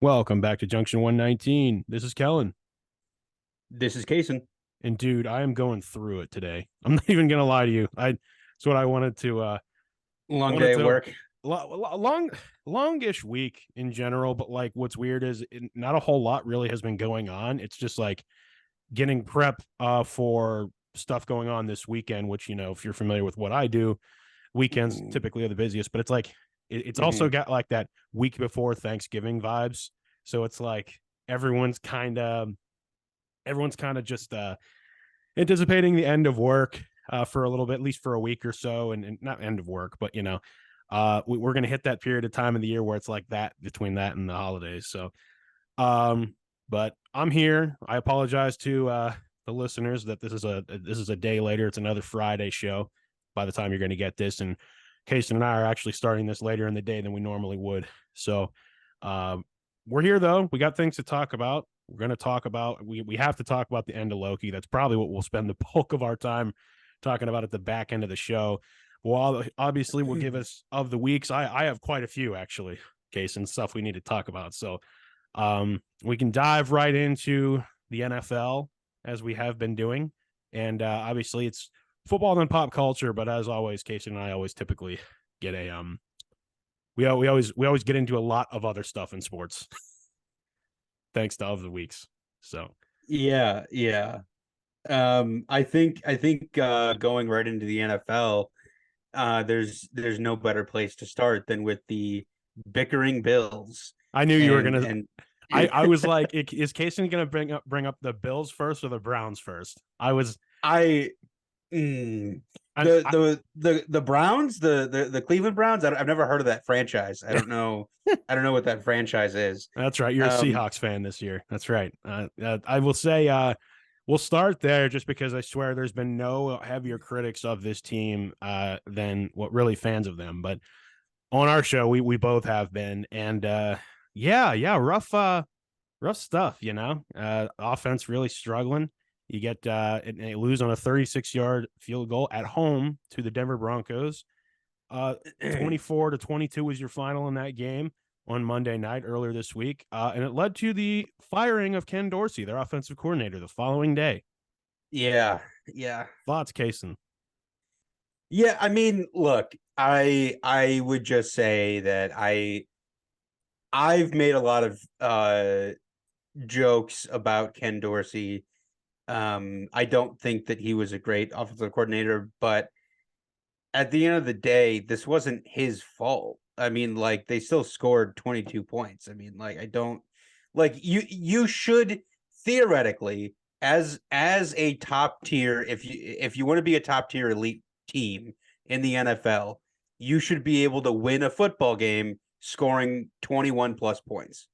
Welcome back to Junction 119. This is Kellan. This is Casen. And dude, I am going through it today. I'm not even gonna lie to you. It's what I wanted to Long wanted day at to work. longish week in general, but like what's weird is not a whole lot really has been going on. It's just like getting prep for stuff going on this weekend, which if you're familiar with what I do, weekends Mm-hmm. typically are the busiest, but it's like it's also Mm-hmm. got like that week before Thanksgiving vibes. So it's like everyone's kind of everyone's kind of just anticipating the end of work for a little bit, at least for a week or so, and not end of work, but we're going to hit that period of time of the year where it's like that between that and the holidays. So, but I'm here. I apologize to the listeners that this is a day later. It's another Friday show by the time you're going to get this, and Casen and I are actually starting this later in the day than we normally would. So, we're here though. We got things to talk about. We're going to talk about we have to talk about the end of Loki. That's probably what we'll spend the bulk of our time talking about at the back end of the show. Well, obviously, we'll give us of the weeks. I have quite a few actually, case and stuff we need to talk about. So, we can dive right into the NFL as we have been doing, and obviously it's football and pop culture. But as always, Casey and I always typically get a we always get into a lot of other stuff in sports thanks to of the weeks. So Yeah, yeah. I think going right into the NFL, there's no better place to start than with the bickering Bills. I knew you were And gonna. and I was like, is Casey gonna bring up the Bills first or the Browns first? I was. I mm, I, I the Browns, the Cleveland Browns, I've never heard of that franchise. I don't know what that franchise is. That's right. You're a Um, Seahawks fan this year. That's right. I will say we'll start there just because I swear there's been no heavier critics of this team than what really fans of them. But on our show, we both have been, and yeah, rough stuff. Offense really struggling. You get and they lose on a 36-yard field goal at home to the Denver Broncos. 24-22 was your final in that game on Monday night earlier this week. And it led to the firing of Ken Dorsey, their offensive coordinator, the following day. yeah, yeah. Thoughts, Casen? Yeah, I mean, look, I would just say that I've made a lot of jokes about Ken Dorsey. I don't think that he was a great offensive coordinator, but at the end of the day, this wasn't his fault. I mean, like they still scored 22 points. I mean, like I don't like you should theoretically as a top tier if you want to be a top tier elite team in the NFL, you should be able to win a football game scoring 21 plus points.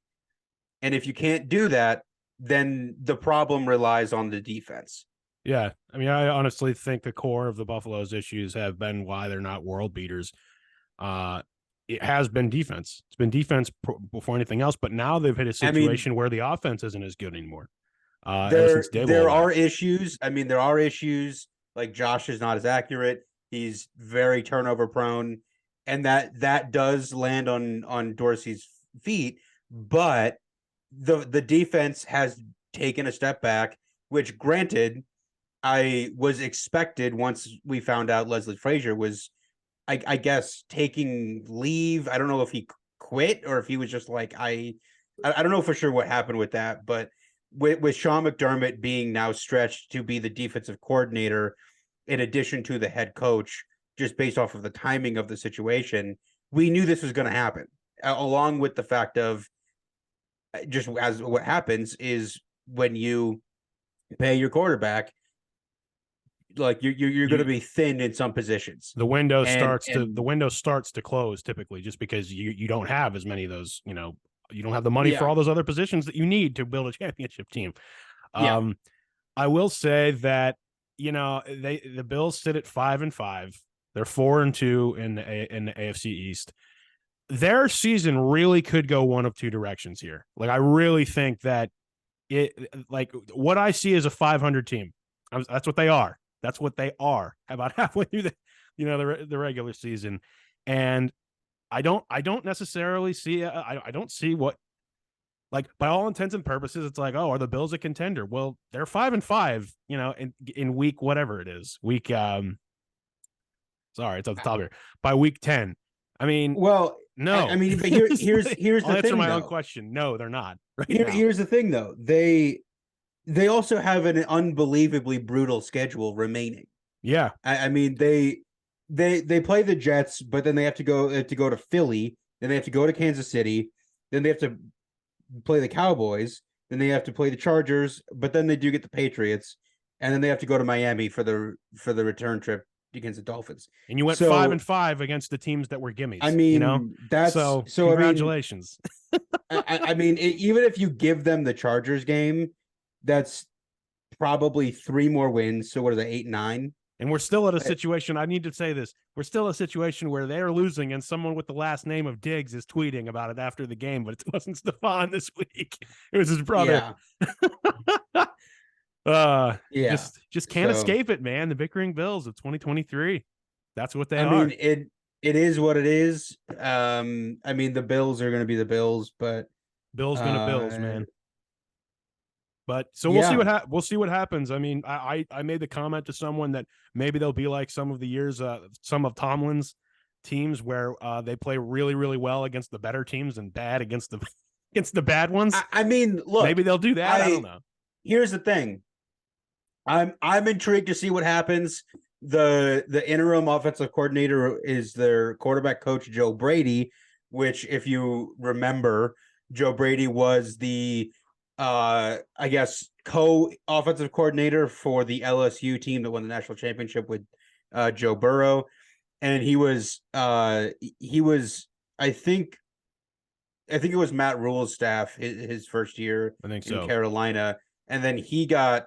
And if you can't do that, then the problem relies on the defense. Yeah, I mean, I honestly think the core of the Buffalo's issues have been why they're not world beaters. Uh, it has been defense. It's been defense before anything else, but now they've hit a I mean, situation where the offense isn't as good anymore. Ever since Dable there are left. issues. I mean, there are issues. Like Josh is not as accurate. He's very turnover prone, and that does land on Dorsey's feet. But the defense has taken a step back, which granted, I was expected once we found out Leslie Frazier was, I guess, taking leave. I don't know if he quit or if he was just like I don't know for sure what happened with that, but with Sean McDermott being now stretched to be the defensive coordinator in addition to the head coach, just based off of the timing of the situation, we knew this was going to happen. Along with the fact of just as what happens is when you pay your quarterback, like you're going to You be thin in some positions, the window and starts to the and window starts to close typically just because you don't have as many of those. You don't have the money for yeah, all those other positions that you need to build a championship team. yeah. Um, I will say that the Bills sit at 5-5. They're 4-2 in the AFC East. Their season really could go one of two directions here. Like I really think that it like what I see is a 500 team. That's what they are. That's what they are. About halfway through the regular season, and I don't necessarily see. I don't see what like by all intents and purposes, it's like, oh, are the Bills a contender? Well, they're 5-5, in week whatever it is. Sorry, it's off the top here. By week 10. I mean, Well, no. I mean, but here's I'll the answer thing, my own though. question. No, they're not right now. Here's the thing, though. They also have an unbelievably brutal schedule remaining. Yeah. I mean, they play the Jets, but then they have to go to Philly, then they have to go to Kansas City, then they have to play the Cowboys, then they have to play the Chargers, but then they do get the Patriots, and then they have to go to Miami for the return trip against the Dolphins. And you went So 5-5 against the teams that were gimmies. I mean, that's so congratulations. I mean, even if you give them the Chargers game, that's probably 3 more wins. So what is it, 8-9? And we're still at a situation. I need to say this. We're still at a situation where they're losing, and someone with the last name of Diggs is tweeting about it after the game, but it wasn't Stephon this week. It was his brother. Yeah. Just can't escape it, man. The bickering Bills of 2023. That's what they are. I mean, it is what it is. I mean, the Bills are going to be the Bills, but Bills gonna Bills, man. But so we'll see we'll see what happens. I mean, I made the comment to someone that maybe they'll be like some of the years, some of Tomlin's teams where they play really, really well against the better teams and bad against the bad ones. I mean, look, maybe they'll do that. I don't know. Here's the thing. I'm intrigued to see what happens. The interim offensive coordinator is their quarterback coach, Joe Brady, which, if you remember, Joe Brady was the I guess co-offensive coordinator for the LSU team that won the national championship with Joe Burrow. And he was I think it was Matt Rule's staff his first year in Carolina. And then he got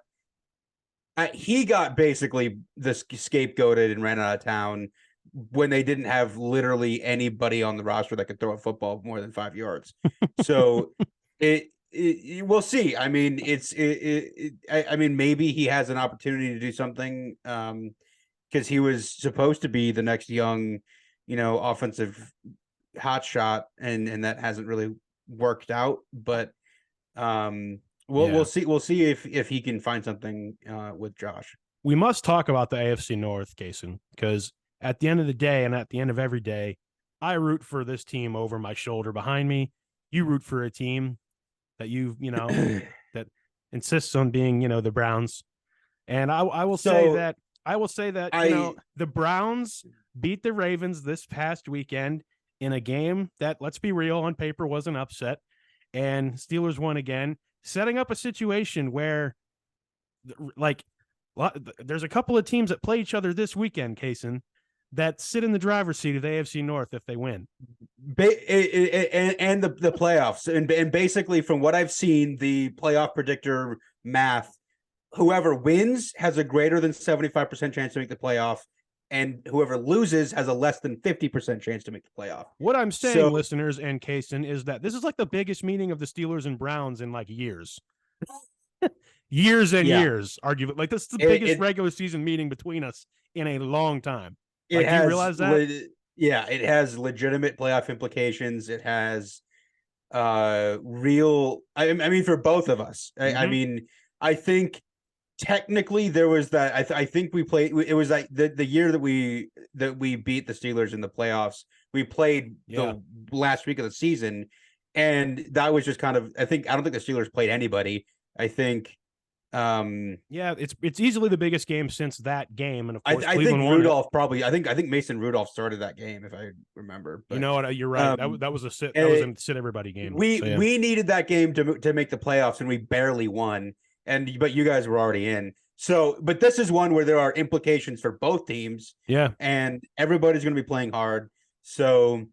basically scapegoated and ran out of town when they didn't have literally anybody on the roster that could throw a football more than 5 yards. So we'll see. I mean, I mean, maybe he has an opportunity to do something because he was supposed to be the next young, offensive hotshot, and that hasn't really worked out. But we'll see. We'll see if he can find something with Josh. We must talk about the AFC North, Casen, because at the end of the day, and at the end of every day, I root for this team over my shoulder behind me. You root for a team that that insists on being, the Browns. And I will say that the Browns beat the Ravens this past weekend in a game that, let's be real, on paper was an upset, and Steelers won again, setting up a situation where, like, there's a couple of teams that play each other this weekend, Casen, that sit in the driver's seat of the AFC North if they win. And the playoffs. And basically, from what I've seen, the playoff predictor math, whoever wins has a greater than 75% chance to make the playoff, and whoever loses has a less than 50% chance to make the playoff. What I'm saying, listeners and Casen, is that this is like the biggest meeting of the Steelers and Browns in like years. Years and years, arguably. Like, this is the biggest regular season meeting between us in a long time. Like, do you realize that? It has legitimate playoff implications. It has real. I mean, for both of us. I mean, I think technically there was that. I think we played. It was like the year that we beat the Steelers in the playoffs. We played the last week of the season, and that was just kind of. I don't think the Steelers played anybody. I think. It's easily the biggest game since that game, and of course, I think Rudolph probably. I think Mason Rudolph started that game, if I remember. But, you know what? You're right. That was a sit. That was a sit everybody game. We needed that game to make the playoffs, and we barely won. But you guys were already in. So, but this is one where there are implications for both teams. Yeah, and everybody's going to be playing hard. So.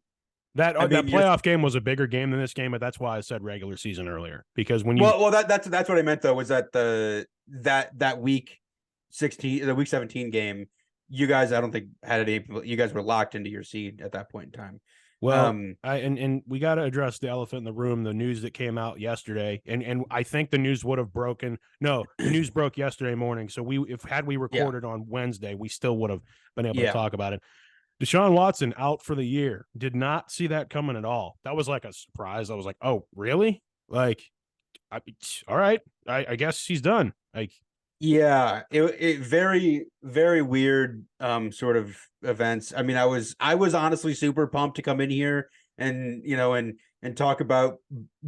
That playoff game was a bigger game than this game, but that's why I said regular season earlier. Because when you that's what I meant though, was that that week 16, the week 17 game, you guys I don't think had any. You guys were locked into your seed at that point in time. Well, and we got to address the elephant in the room, the news that came out yesterday, and I think the news would have broken. No, the news broke yesterday morning. So had we recorded on Wednesday, we still would have been able to talk about it. Deshaun Watson out for the year. Did not see that coming at all. That was like a surprise. I was like, oh, really? Like, all right, I guess he's done. Like, Yeah, it very very weird sort of events. I mean, I was honestly super pumped to come in here and and talk about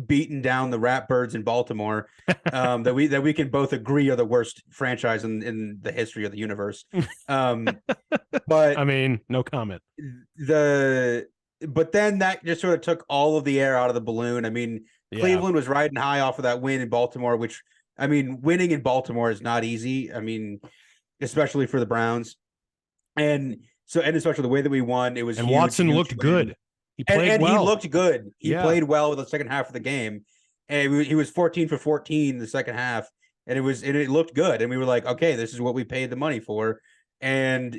beating down the Ratbirds in Baltimore, that we can both agree are the worst franchise in the history of the universe. Um, I but mean, no comment. the but then that just sort of took all of the air out of the balloon. I mean, Yeah, Cleveland was riding high off of that win in Baltimore, which I mean, winning in Baltimore is not easy. I mean, especially for the Browns. And especially the way that we won, it was and huge, Watson huge looked win. good. He played And he well. looked good. He Yeah, played well with the second half of the game. And he was 14 for 14 the second half. And it looked good. And we were like, okay, this is what we paid the money for. And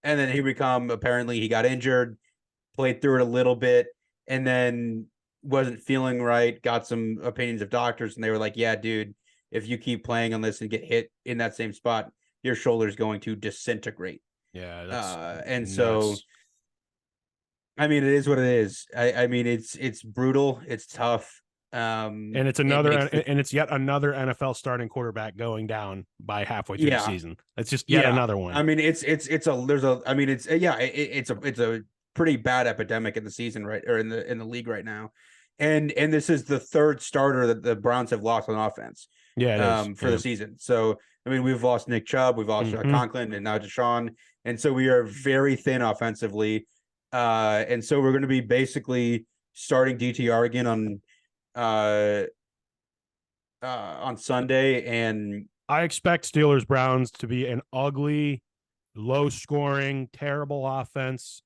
then apparently he got injured, played through it a little bit, and then wasn't feeling right, got some opinions of doctors, and they were like, yeah, dude, if you keep playing on this and get hit in that same spot, your shoulder's going to disintegrate. yeah, that's And so nuts. I mean, it is what it is. I mean, it's brutal, it's tough. And it's It another, makes the and it's yet another NFL starting quarterback going down by halfway through the Yeah, season. It's just yet yeah. another one. I mean, it's a there's a I mean, it's a pretty bad epidemic in the season, right, or in the league right now. And this is the third starter that the Browns have lost on offense Yeah, it is. for the Yeah. season. So I mean, we've lost Nick Chubb, we've lost Mm-hmm. Conklin, and now Deshaun, and so we are very thin offensively. And so we're going to be basically starting DTR again uh on Sunday, and I expect Steelers Browns to be an ugly, low scoring, terrible offense,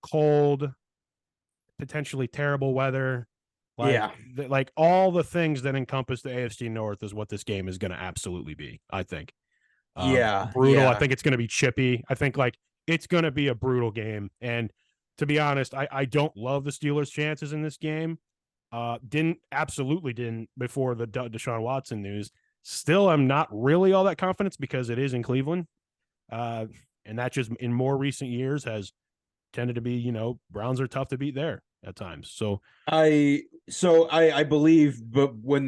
cold, potentially terrible weather. yeah, Like all the things that encompass the AFC North is what this game is going to absolutely be. I think yeah, brutal. I yeah. think it's going to be chippy. I think like it's going to be a brutal game. And to be honest, I don't love the Steelers' chances in this game. Absolutely didn't before the Deshaun Watson news. Still, I'm not really all that confident because it is in Cleveland. Uh, and that just in more recent years has tended to be, Browns are tough to beat there at times. So I believe, but when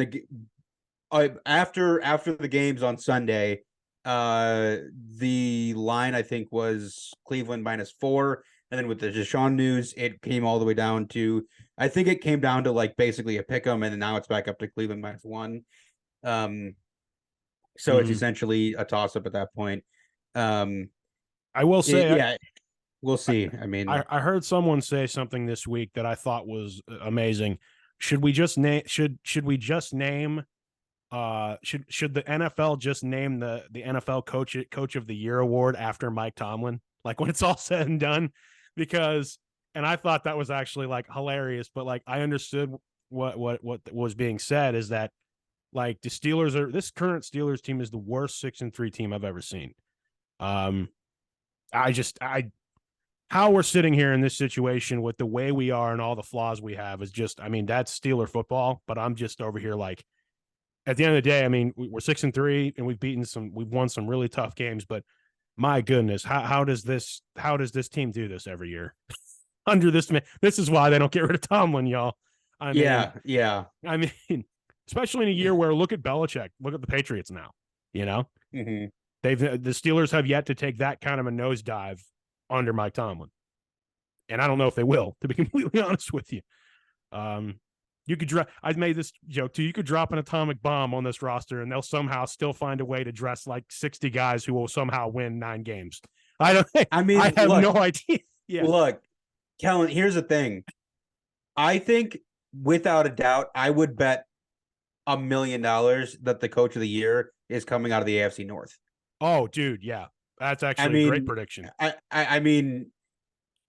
after the games on Sunday, the line I think was Cleveland -4, and then with the Deshaun news, it came all the way down to I think it came down to like basically a pick 'em, and then now it's back up to Cleveland -1. Um, so it's mhm. essentially a toss up at that point. Um, I will say, yeah, we'll I, see. I mean, I heard someone say something this week that I thought was amazing. Should we just name? Should we just name? Should the NFL just name the NFL coach of the year award after Mike Tomlin? Like when it's all said and done, because and I thought that was actually like hilarious, but like I understood what was being said is that like this current Steelers team is the worst 6-3 team I've ever seen. Um, I how we're sitting here in this situation with the way we are and all the flaws we have is just, I mean, that's Steeler football, but I'm just over here like at the end of the day, I mean, we're 6-3 and we've won some really tough games, but my goodness, how does this team do this every year under this man? This is why they don't get rid of Tomlin, y'all. I mean, yeah, yeah. I mean, especially in a year where look at Belichick, look at the Patriots now. You know, Mm-hmm. the Steelers have yet to take that kind of a nosedive under Mike Tomlin, and I don't know if they will. To be completely honest with you, you could drop. I've made this joke too. You could drop an atomic bomb on this roster, and they'll somehow still find a way to dress like 60 guys who will somehow win 9 games. I don't. I I mean, have no idea. Yeah. look, Kellan. Here's the thing. I think without a doubt, I would bet $1 million that the coach of the year is coming out of the AFC North. Oh, dude. Yeah, that's I actually a great mean, prediction. I mean,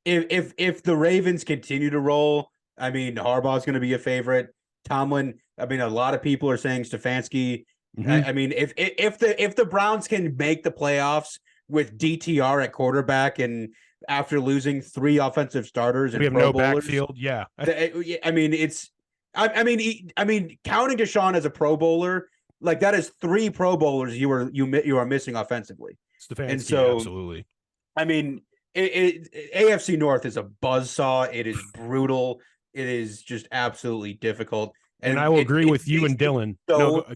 if the Ravens continue to roll, I mean, Harbaugh's going to be a favorite. Tomlin, I mean, a lot of people are saying Stefanski. Mm-hmm. I mean, if the Browns can make the playoffs with DTR at quarterback and after losing 3 offensive starters We and have Pro no Bowlers, backfield. Yeah. I mean, I mean, counting Deshaun as a Pro Bowler, like that is 3 Pro Bowlers you are missing offensively, and Stefanski, so absolutely. I mean, AFC North is a buzzsaw. It is brutal. It is just absolutely difficult. And I will agree with you and Dylan. So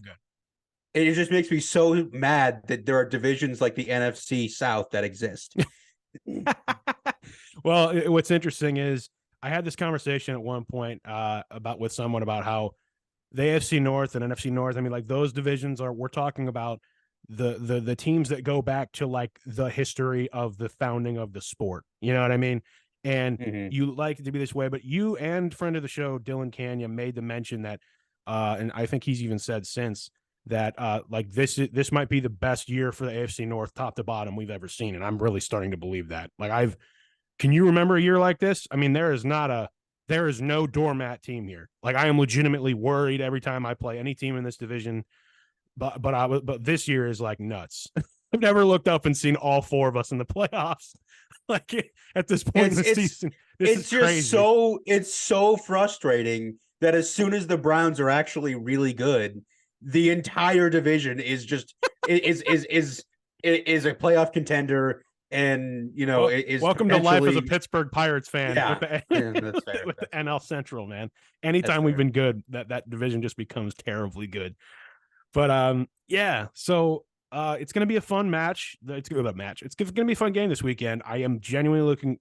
it just makes me so mad that there are divisions like the NFC South that exist. Well, what's interesting is I had this conversation at one point with someone about how the AFC North and NFC North, I mean, like those divisions we're talking about the teams that go back to like the history of the founding of the sport. You know what I mean? And you like it to be this way, but you and friend of the show, Dylan Canyon, made the mention that, and I think he's even said since that, like this might be the best year for the AFC North, top to bottom, we've ever seen, and I'm really starting to believe that. Like, can you remember a year like this? I mean, there is no doormat team here. Like, I am legitimately worried every time I play any team in this division. But this year is like nuts. I've never looked up and seen all four of us in the playoffs. Like at this point in the season, it's just crazy. It's so frustrating that as soon as the Browns are actually really good, the entire division is just is a playoff contender. And is welcome to life as a Pittsburgh Pirates fan. Yeah, that's fair. With the NL Central, man. Anytime we've been good, that division just becomes terribly good. But yeah, so it's gonna be a fun match. It's gonna be a fun game this weekend. I'm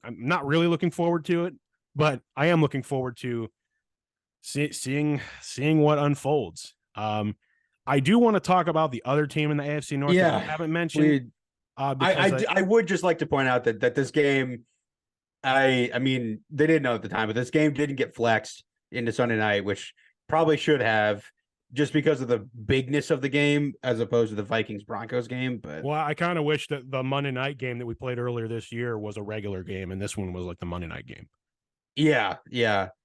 not really looking forward to it, but I am looking forward to seeing what unfolds. I do want to talk about the other team in the AFC North that I haven't mentioned. I would just like to point out that this game, I mean, they didn't know at the time, but this game didn't get flexed into Sunday night, which probably should have, just because of the bigness of the game as opposed to the Vikings-Broncos game. But well, I kind of wish that the Monday night game that we played earlier this year was a regular game, and this one was like the Monday night game. Yeah.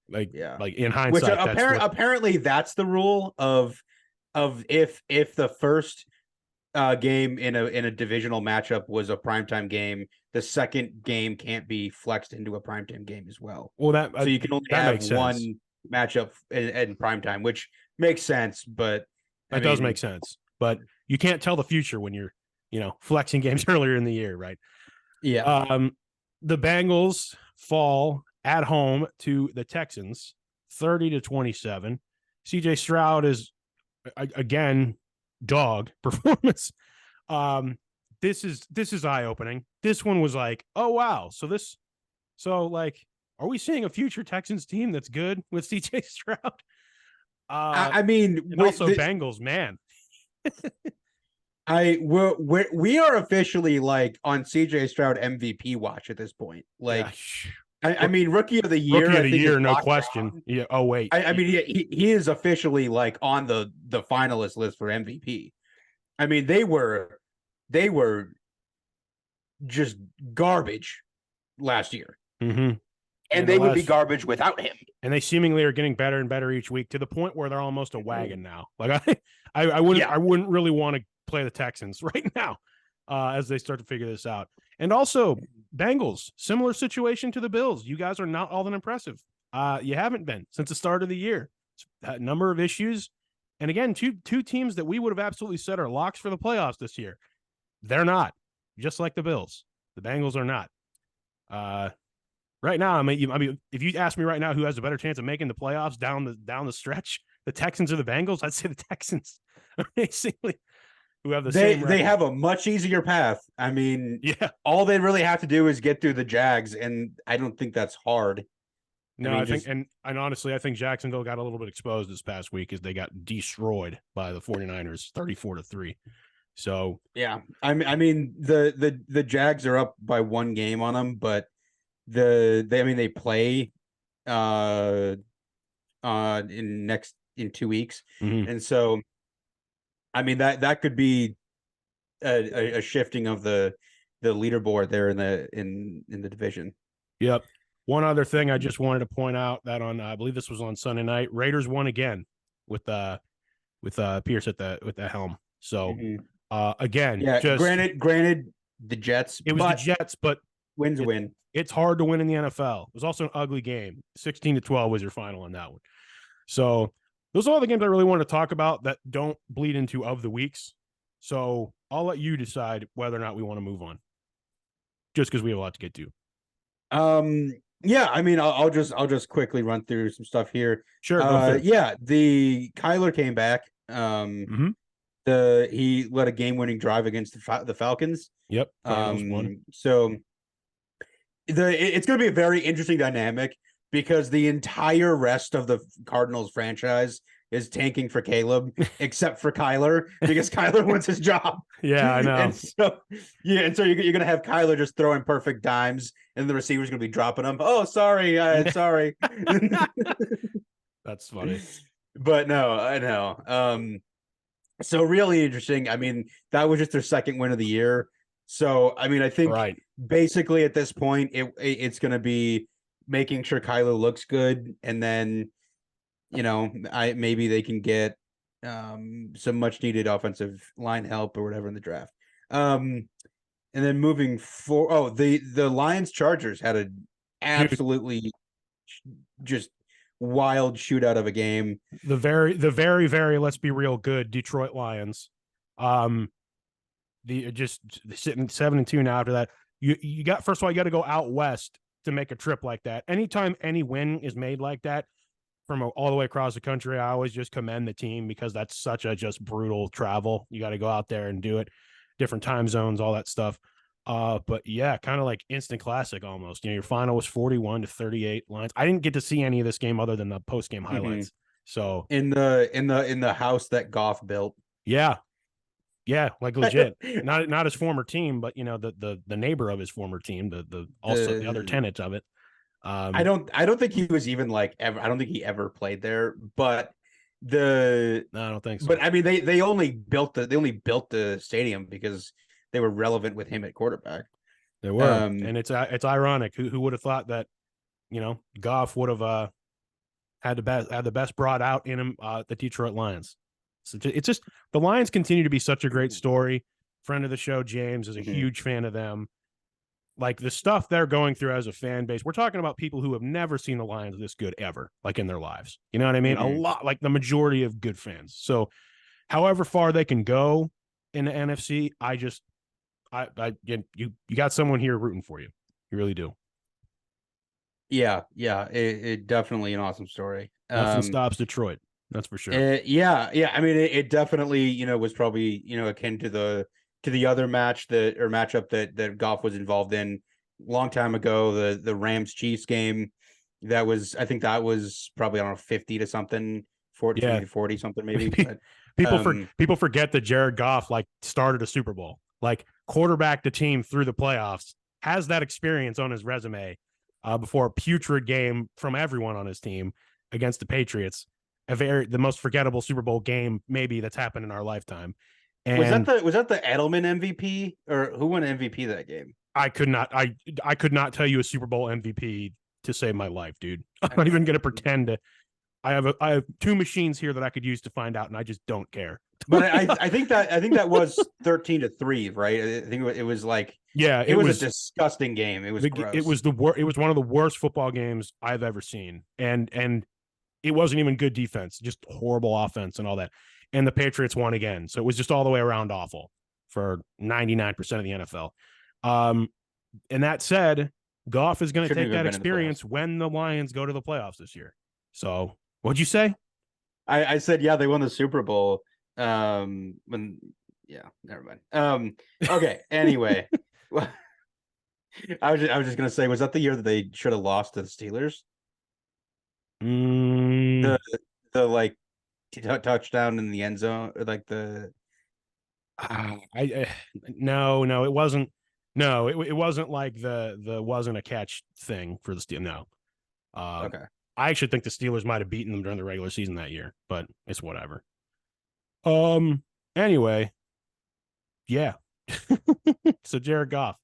Like in hindsight, which apparently that's the rule of if the first game in a divisional matchup was a primetime game, the second game can't be flexed into a primetime game as well. Well, so you can only have one matchup in primetime, which makes sense, but that does make sense. But you can't tell the future when you're, flexing games earlier in the year, right? Yeah. The Bengals fall at home to the Texans, 30-27. CJ Stroud is again dog performance. This is eye-opening. This one was like, oh wow. So like, are we seeing a future Texans team that's good with CJ Stroud? I mean, and also Bengals, man. we are officially like on CJ Stroud MVP watch at this point. Like, I mean, rookie of the year, no question. Yeah. Oh wait. I mean, he is officially like on the finalist list for MVP. I mean, they were just garbage last year. Mm-hmm. And they would be garbage without him. And they seemingly are getting better and better each week, to the point where they're almost a wagon now. Like I wouldn't really want to play the Texans right now as they start to figure this out. And also Bengals, similar situation to the Bills. You guys are not all that impressive. You haven't been since the start of the year. A number of issues. And again, two teams that we would have absolutely said are locks for the playoffs this year. They're not, just like the Bills. The Bengals are not. Right now, I mean, if you ask me right now who has a better chance of making the playoffs down the stretch, the Texans or the Bengals, I'd say the Texans. Basically, who have they have a much easier path. I mean, all they really have to do is get through the Jags, and I don't think that's hard. No, I think, and honestly, I think Jacksonville got a little bit exposed this past week as they got destroyed by the 49ers, 34-3. So yeah, I mean the Jags are up by one game on them, but they play in 2 weeks, and so I mean that could be a shifting of the leaderboard there in the division. Yep. One other thing I just wanted to point out that I believe this was on Sunday night, Raiders won again with Pierce at the helm. So again, granted the Jets. It was the Jets, but win's a win. It's hard to win in the NFL. It was also an ugly game. 16-12 was your final on that one. So those are all the games I really wanted to talk about that don't bleed into of the weeks. So I'll let you decide whether or not we want to move on, just because we have a lot to get to. Yeah, I mean, I'll just quickly run through some stuff here. Sure, go for it. Yeah, the Kyler came back. Mm-hmm. He led a game-winning drive against the Falcons. Yep, Cardinals won. So it's going to be a very interesting dynamic because the entire rest of the Cardinals franchise is tanking for Caleb, except for Kyler, because Kyler wants his job. Yeah, I know. And so you're going to have Kyler just throwing perfect dimes, and the receiver's going to be dropping them. Oh, sorry, sorry. That's funny. But no, I know. So really interesting. I mean, that was just their second win of the year. So I mean, I think Right. basically at this point, it's going to be making sure Kyler looks good, and then maybe they can get some much needed offensive line help or whatever in the draft. And then moving for the Lions Chargers had an absolutely just wild shootout of a game. The very let's be real good Detroit Lions. The just sitting 7-2 now after that. You got, first of all, you got to go out west to make a trip like that. Anytime any win is made like that from all the way across the country, I always just commend the team because that's such a just brutal travel. You got to go out there and do it, different time zones, all that stuff. But yeah, kind of like instant classic almost. Your final was 41-38 Lions. I didn't get to see any of this game other than the post game highlights. Mm-hmm. So in the house that Goff built. Yeah, like legit. not his former team, but the neighbor of his former team, the other tenants of it. I don't think he was even like ever. I don't think he ever played there, but no, I don't think so. But I mean, they only built the stadium because they were relevant with him at quarterback. They were, and it's ironic. Who would have thought that Goff would have had the best brought out in him, the Detroit Lions. So it's just the Lions continue to be such a great story. Friend of the show, James, is a huge fan of them. Like the stuff they're going through as a fan base, we're talking about people who have never seen the Lions this good ever, like in their lives. You know what I mean? A lot, like the majority of good fans. So, however far they can go in the NFC, you got someone here rooting for you. You really do. Yeah, it definitely an awesome story. Nothing stops Detroit. That's for sure. Yeah. I mean, it definitely was probably akin to the other matchup that Goff was involved in a long time ago. The Rams Chiefs game I think that was probably, I don't know, 50 to something, 40 something maybe. People forget that Jared Goff started a Super Bowl, quarterbacked the team through the playoffs, has that experience on his resume before a putrid game from everyone on his team against the Patriots. The most forgettable Super Bowl game maybe that's happened in our lifetime. And was that the Edelman MVP, or who won MVP that game? I could not tell you a Super Bowl MVP to save my life, dude. I'm not even going to pretend to. I have two machines here that I could use to find out, and I just don't care. But I think that was 13-3, right? I think it was it was a disgusting game. It was gross. It was one of the worst football games I've ever seen, and it wasn't even good defense, just horrible offense and all that. And the Patriots won again. So it was just all the way around awful for 99% of the NFL. And that said, Goff is going to take that experience when the Lions go to the playoffs this year. So what'd you say? I said, yeah, they won the Super Bowl. Never mind. Okay. Anyway, I was just going to say, was that the year that they should have lost to the Steelers? The touchdown in the end zone, or no, it wasn't. No, it wasn't like the wasn't a catch thing for the Steelers. No. Okay. I actually think the Steelers might have beaten them during the regular season that year, but it's whatever. Anyway, yeah. So Jared Goff,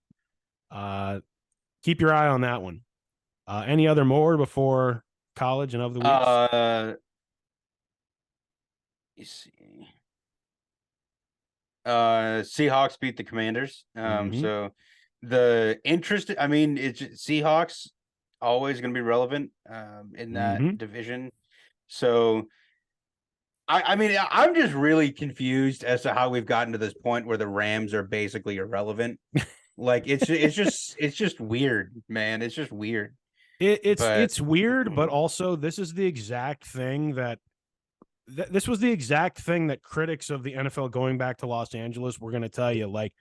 keep your eye on that one. Any other more before college and of the weeks? You see. Seahawks beat the Commanders. So the interest, I mean, it's Seahawks always going to be relevant in that division. So I mean, I'm just really confused as to how we've gotten to this point where the Rams are basically irrelevant. It's just weird, man. It's just weird. But It's weird, but also this is the exact thing that this was the exact thing that critics of the NFL going back to Los Angeles were going to tell you. Like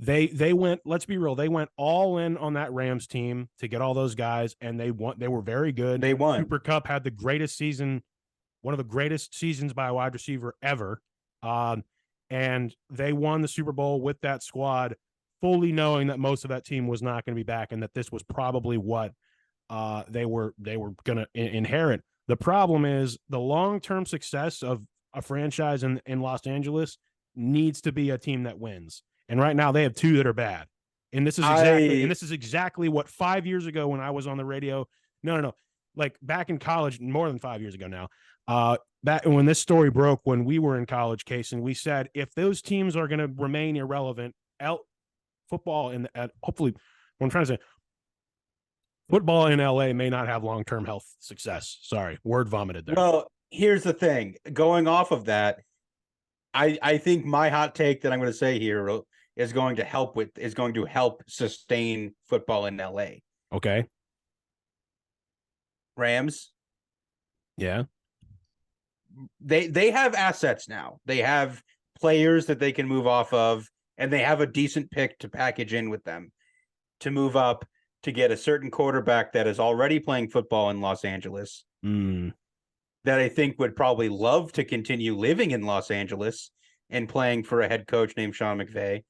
they went, let's be real, they went all in on that Rams team to get all those guys, and they were very good. they won. Cooper Kupp had the greatest season, one of the greatest seasons by a wide receiver ever. And they won the Super Bowl with that squad, fully knowing that most of that team was not going to be back, and that this was probably what they were going to inherit. The problem is the long-term success of a franchise in Los Angeles needs to be a team that wins. And right now they have two that are bad. And this is exactly what 5 years ago when I was on the radio. No. Like back in college, more than 5 years ago now. Back when this story broke, when we were in college, Casen, we said if those teams are going to remain irrelevant, football and hopefully, what I'm trying to say, football in LA may not have long-term health success. Sorry, word vomited there. Well, here's the thing. Going off of that, I think my hot take that I'm going to say here is going to help sustain football in LA. Okay. Rams. Yeah. They have assets now. They have players that they can move off of, and they have a decent pick to package in with them to move up to get a certain quarterback that is already playing football in Los Angeles. That I think would probably love to continue living in Los Angeles and playing for a head coach named Sean McVay.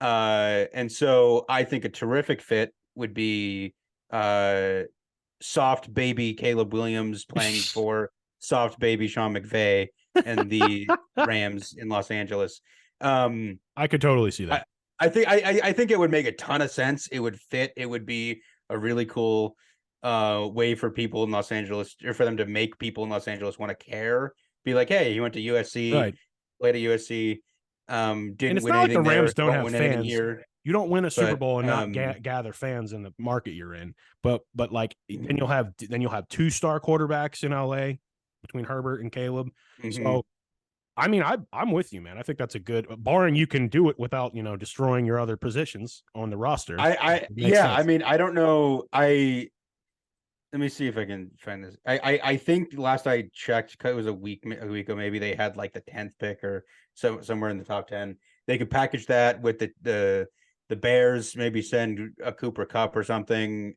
And so I think a terrific fit would be soft baby Caleb Williams playing for soft baby Sean McVay and the Rams in Los Angeles. I could totally see that. I think it would make a ton of sense. It would fit. It would be a really cool way for people in Los Angeles, or for them to make people in Los Angeles want to care. Be like, hey, he went to USC, right. Played at USC. Didn't and it's win not like the Rams there, don't have win fans here. You don't win a Super Bowl and not gather fans in the market you're in. But like then you'll have 2-star quarterbacks in LA between Herbert and Caleb. So I mean, I'm with you, man. I think that's a good, barring you can do it without, destroying your other positions on the roster. I mean, I don't know. Let me see if I can find this. I think last I checked, it was a week ago, maybe they had like the 10th pick or somewhere in the top 10. They could package that with the Bears, maybe send a Cooper Kupp or something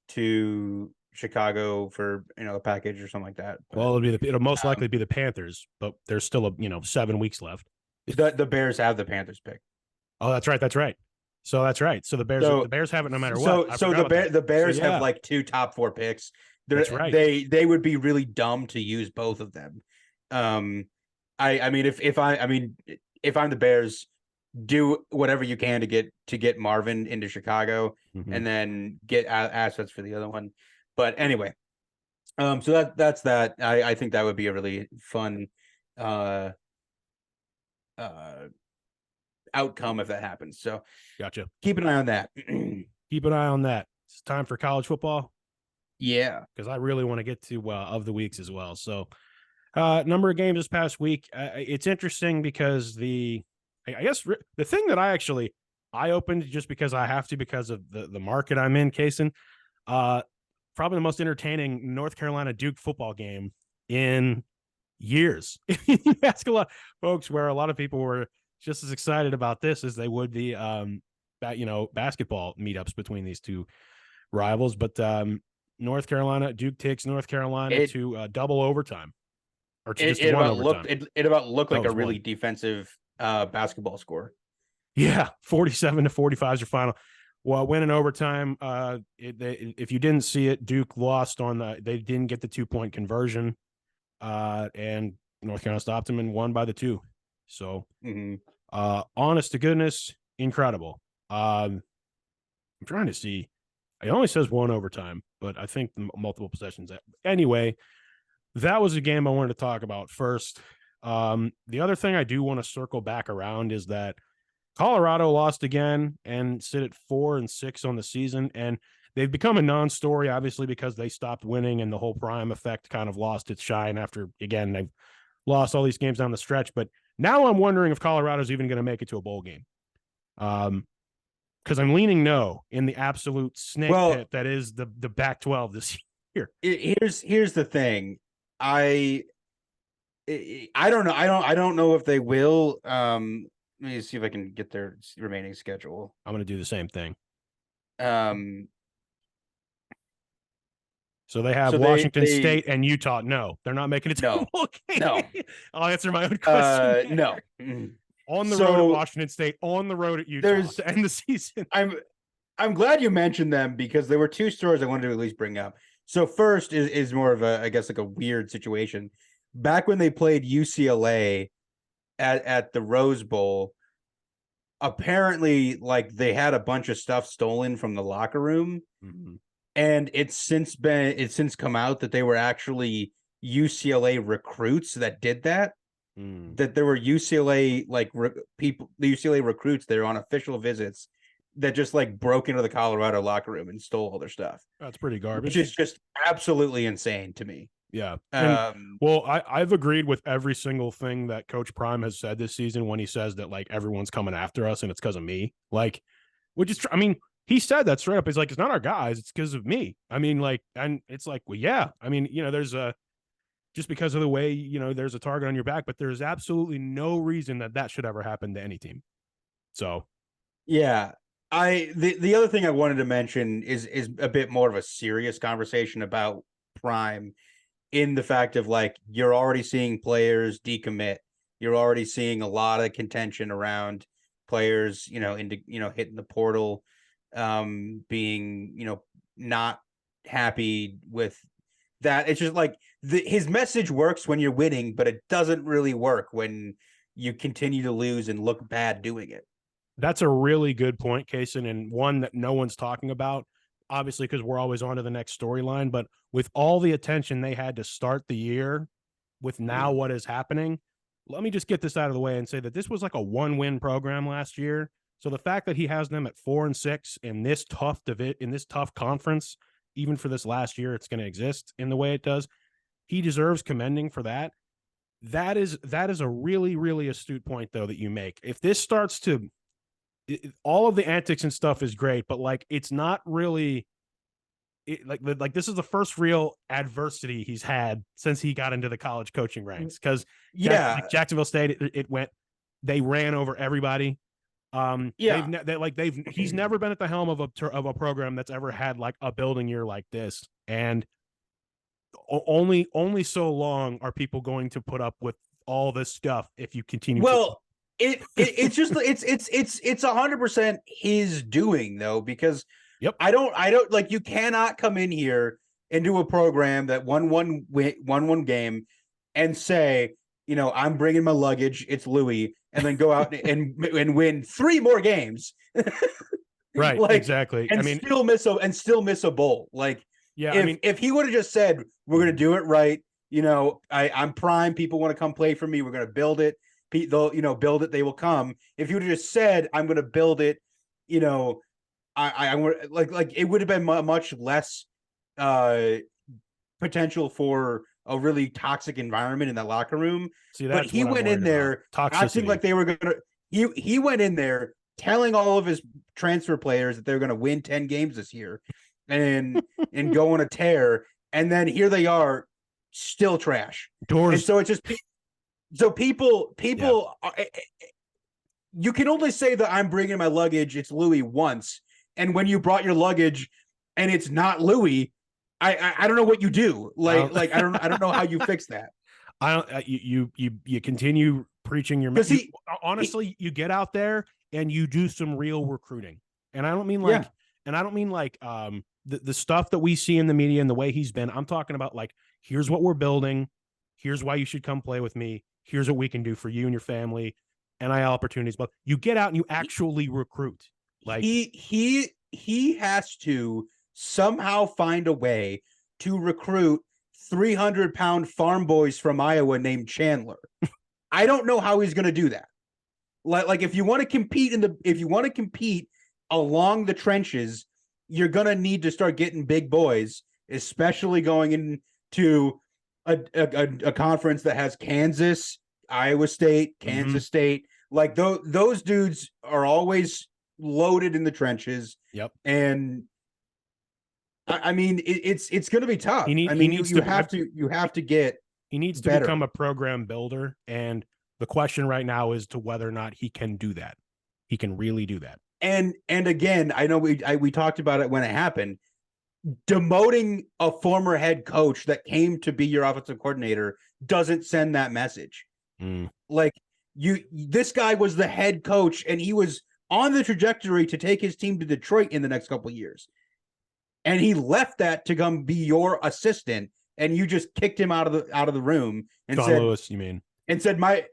to Chicago for a package or something like that. But, well, it'll most likely be the Panthers, but there's still 7 weeks left. The Bears have the Panthers pick. Oh, that's right. So that's right. So the Bears have it no matter what. So the Bears have like 2 top 4 picks. That's right. They would be really dumb to use both of them. I mean if I'm the Bears, do whatever you can to get Marvin into Chicago and then get assets for the other one. But anyway, so that's that. I think that would be a really fun outcome if that happens. So gotcha. Keep an eye on that. Keep an eye on that. It's time for college football. Yeah, because I really want to get to of the weeks as well. So number of games this past week. It's interesting because I guess the thing that I opened just because I have to, because of the market I'm in, Casen, probably the most entertaining North Carolina Duke football game in years. You ask a lot of folks where a lot of people were just as excited about this as they would the basketball meetups between these two rivals. But North Carolina, Duke takes North Carolina to double overtime. Or to just one overtime. It about looked like a really defensive basketball score. Yeah, 47-45 is your final. Well, win in overtime. If you didn't see it, Duke lost they didn't get the 2-point conversion, and North Carolina stopped them and won by the 2. So, honest to goodness, incredible. I'm trying to see. It only says 1 overtime, but I think multiple possessions. Anyway, that was a game I wanted to talk about first. The other thing I do want to circle back around is that Colorado lost again and sit at 4-6 on the season, and they've become a non-story, obviously, because they stopped winning and the whole prime effect kind of lost its shine after, again, they've lost all these games down the stretch. But now I'm wondering if Colorado's even going to make it to a bowl game. because I'm leaning no in the absolute snake pit that is the Pac-12 this year. Here's the thing. I don't know. I don't know if they will. Let me see if I can get their remaining schedule. I'm going to do the same thing. So they have Washington State and Utah. No, they're not making it to no, no. I'll answer my own question. No. On the road at Washington State, on the road at Utah to end the season. I'm glad you mentioned them because there were two stories I wanted to at least bring up. So first is more of a, I guess, like a weird situation. Back when they played UCLA at the Rose Bowl, apparently like they had a bunch of stuff stolen from the locker room. Mm-hmm. And it's since come out that they were actually UCLA recruits that did that. That there were UCLA people, the UCLA recruits that are on official visits that just like broke into the Colorado locker room and stole all their stuff. That's pretty garbage. Which is just absolutely insane to me. Yeah. Well, I've agreed with every single thing that Coach Prime has said this season when he says that like everyone's coming after us and it's because of me. Like, which is, I mean, he said that straight up. He's like, it's not our guys, it's because of me. I mean, like, and it's like, well, yeah. I mean, you know, there's just because of the way, you know, there's a target on your back, but there's absolutely no reason that should ever happen to any team. So, yeah. The other thing I wanted to mention is a bit more of a serious conversation about Prime, in the fact of like you're already seeing players decommit. You're already seeing a lot of contention around players, you know, into, you know, hitting the portal, being, you know, not happy with that. It's just like his message works when you're winning, but it doesn't really work when you continue to lose and look bad doing it. That's a really good point, Casen, and one that no one's talking about, obviously, because we're always on to the next storyline. But with all the attention they had to start the year, with now what is happening, let me just get this out of the way and say that this was like a 1-win program last year. So the fact that he has them at 4-6 in this tough conference, even for this last year, it's going to exist in the way it does. He deserves commending for that. That is a really, really astute point, though, that you make. If this starts to all of the antics and stuff is great, but like it's not really like this is the first real adversity he's had since he got into the college coaching ranks. Because Jacksonville State, they ran over everybody. He's never been at the helm of a program that's ever had like a building year like this, and only so long are people going to put up with all this stuff if you continue. It's just it's 100% his doing though, because I don't like, you cannot come in here and do a program that won one game and say, you know, I'm bringing my luggage, it's Louis, and then go out and win 3 more games. Right, like, exactly. And still miss a bowl. Like, yeah, if he would have just said, we're going to do it right, you know, I'm Prime, people want to come play for me, we're going to build it. They'll, you know, build it, they will come. If you would have just said, I'm going to build it, you know, I like it would have been much less potential for a really toxic environment in that locker room. But he went in there acting like they were going to. He went in there telling all of his transfer players that they're going to win 10 games this year, and go on a tear. And then here they are, still trash. And so it's just. So people, you can only say that I'm bringing my luggage, it's Louis, once, and when you brought your luggage and it's not Louis, I don't know what you do. Like I don't know how you fix that. You continue preaching your message. Honestly, you get out there and you do some real recruiting, and I don't mean like, the stuff that we see in the media and the way he's been. I'm talking about like, here's what we're building. Here's why you should come play with me. Here's what we can do for you and your family, NIL opportunities. But you get out and you actually recruit. Like he has to somehow find a way to recruit 300-pound farm boys from Iowa named Chandler. I don't know how he's going to do that. Like if you want to compete along the trenches, you're going to need to start getting big boys, especially going into a conference that has Kansas, Iowa State, Kansas State. Like those dudes are always loaded in the trenches. Yep. And I mean, it's going to be tough. I mean, you have to get he needs to better. become a program builder, and the question right now is to whether or not he can do that. He can really do that. And again, I know we talked about it when it happened. Demoting a former head coach that came to be your offensive coordinator doesn't send that message. Like this guy was the head coach, and he was on the trajectory to take his team to Detroit in the next couple of years. And he left that to come be your assistant, and you just kicked him out of the room and John said, Lewis, you mean? And said, like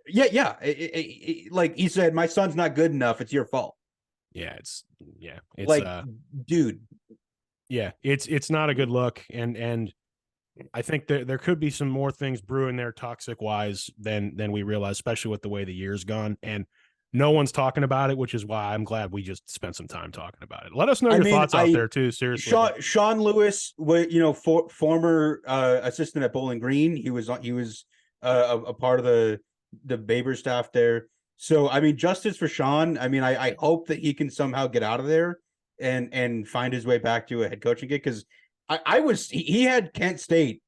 he said, my son's not good enough. It's your fault. Yeah, it's like, dude. Yeah, it's not a good look, and I think there could be some more things brewing there toxic wise than we realize, especially with the way the year's gone. And no one's talking about it, which is why I'm glad we just spent some time talking about it. Let us know your thoughts out there too. Seriously, Sean Lewis, former assistant at Bowling Green. He was a part of the Baber staff there. So I mean, justice for Sean. I mean, I hope that he can somehow get out of there and find his way back to a head coaching gig, because he had Kent State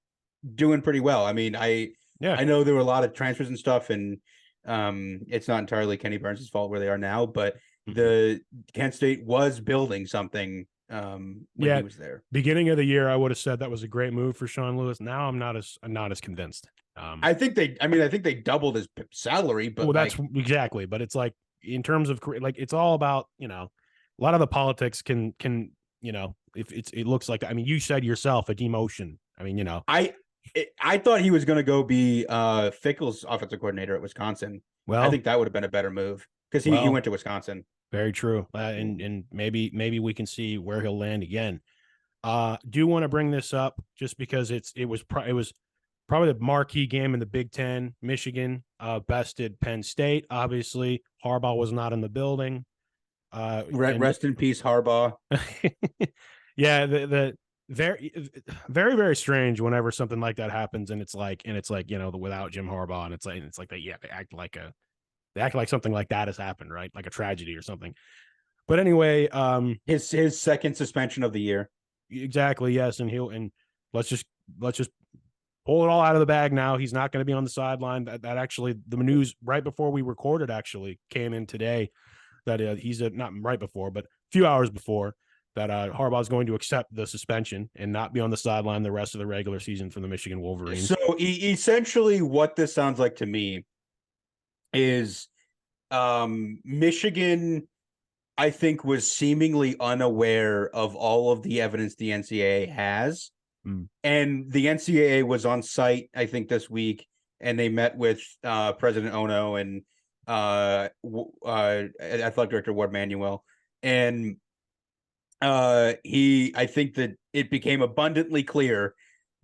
doing pretty well. I mean, I know there were a lot of transfers and stuff, and it's not entirely Kenny Burns' fault where they are now, but the Kent State was building something when he was there. Beginning of the year, I would have said that was a great move for Sean Lewis. Now I'm not as convinced. I think they doubled his salary, but that's exactly. But it's like, in terms of, like, it's all about, a lot of the politics can if it looks like, I mean, you said yourself, a demotion. I mean, I thought he was going to go be Fickell's offensive coordinator at Wisconsin. Well, I think that would have been a better move, because he went to Wisconsin. Very true. And maybe we can see where he'll land again. Do want to bring this up just because it was probably the marquee game in the Big Ten. Michigan bested Penn State. Obviously, Harbaugh was not in the building. Rest in peace, Harbaugh. Yeah, the very, very, very strange whenever something like that happens, and it's like without Jim Harbaugh, and it's like they act like something like that has happened, right? Like a tragedy or something. But anyway, his second suspension of the year. Exactly, yes, and let's just pull it all out of the bag now. He's not going to be on the sideline. That actually, the news right before we recorded actually came in today that he's not right before, but a few hours before, that Harbaugh is going to accept the suspension and not be on the sideline the rest of the regular season for the Michigan Wolverines. So essentially what this sounds like to me is Michigan, I think, was seemingly unaware of all of the evidence the NCAA has. And the NCAA was on site, I think, this week, and they met with President Ono and athletic director Ward Manuel. And I think that it became abundantly clear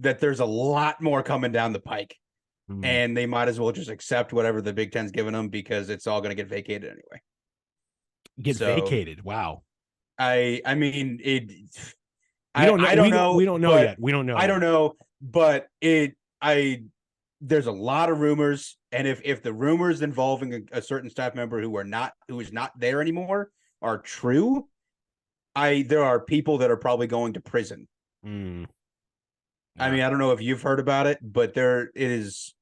that there's a lot more coming down the pike, and they might as well just accept whatever the Big Ten's giving them, because it's all going to get vacated anyway. Vacated? Wow. I mean, it. I don't know. We don't know yet. I don't know, but there's a lot of rumors, and if the rumors involving a certain staff member who is not there anymore are true, there are people that are probably going to prison. Yeah. I mean, I don't know if you've heard about it, but it is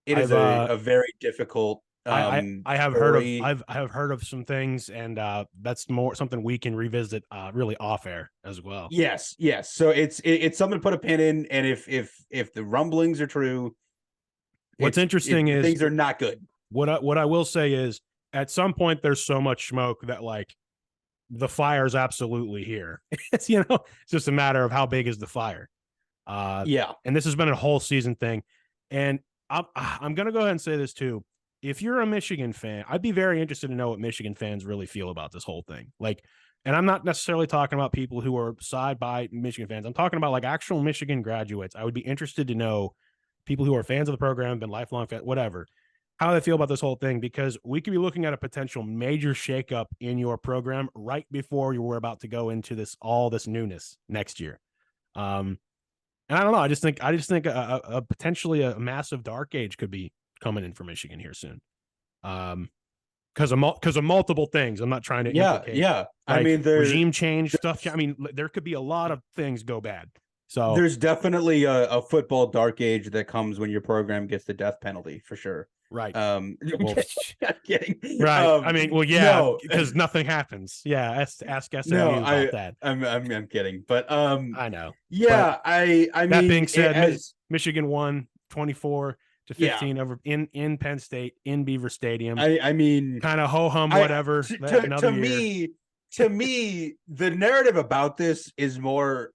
a very difficult. I have heard of some things, and that's more something we can revisit really off air as well. Yes. So it's something to put a pin in, and if the rumblings are true, what's interesting is things are not good. What I will say is, at some point there's so much smoke that, like, the fire's absolutely here. It's just a matter of how big is the fire. Yeah. And this has been a whole season thing, and I'm gonna go ahead and say this too. If you're a Michigan fan, I'd be very interested to know what Michigan fans really feel about this whole thing. Like, and I'm not necessarily talking about people who are side by Michigan fans. I'm talking about, like, actual Michigan graduates. I would be interested to know people who are fans of the program, been lifelong fans, whatever, how they feel about this whole thing, because we could be looking at a potential major shakeup in your program right before you were about to go into all this newness next year. And I don't know. I just think a potentially a massive dark age could be coming in for Michigan here soon. because of multiple things. I'm not trying to implicate. Yeah. Like I mean, regime change stuff. I mean, there could be a lot of things go bad. So there's definitely a football dark age that comes when your program gets the death penalty for sure. right. I'm Well, kidding. right. I mean, well, yeah, No, because nothing happens. Yeah, ask SMU no, about that. I'm kidding, but I know. yeah, But I that mean, being said, as Michigan won 24 to yeah, 15 over in Penn State in Beaver Stadium. I mean, Kind of ho hum, I whatever. Another year. to me, the narrative about this is more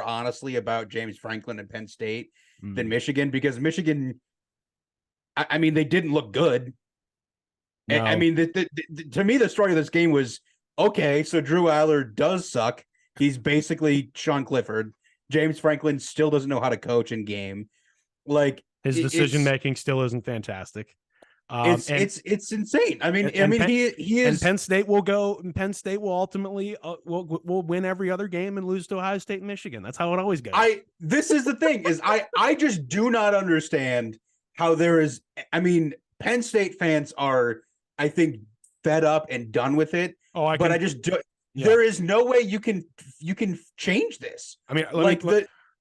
honestly about James Franklin and Penn State than Michigan, because Michigan, I mean, they didn't look good. No. I mean, to me, the story of this game was, okay, so Drew Aller does suck. He's basically Sean Clifford. James Franklin still doesn't know how to coach in game. Like, his decision making still isn't fantastic. It's insane. I mean, he is. And Penn State will go. Penn State will ultimately will win every other game and lose to Ohio State and Michigan. That's how it always goes. This is the thing, is I just do not understand how there is. I mean, Penn State fans are, I think, fed up and done with it. But I just do. Yeah. There is no way you can change this. I mean,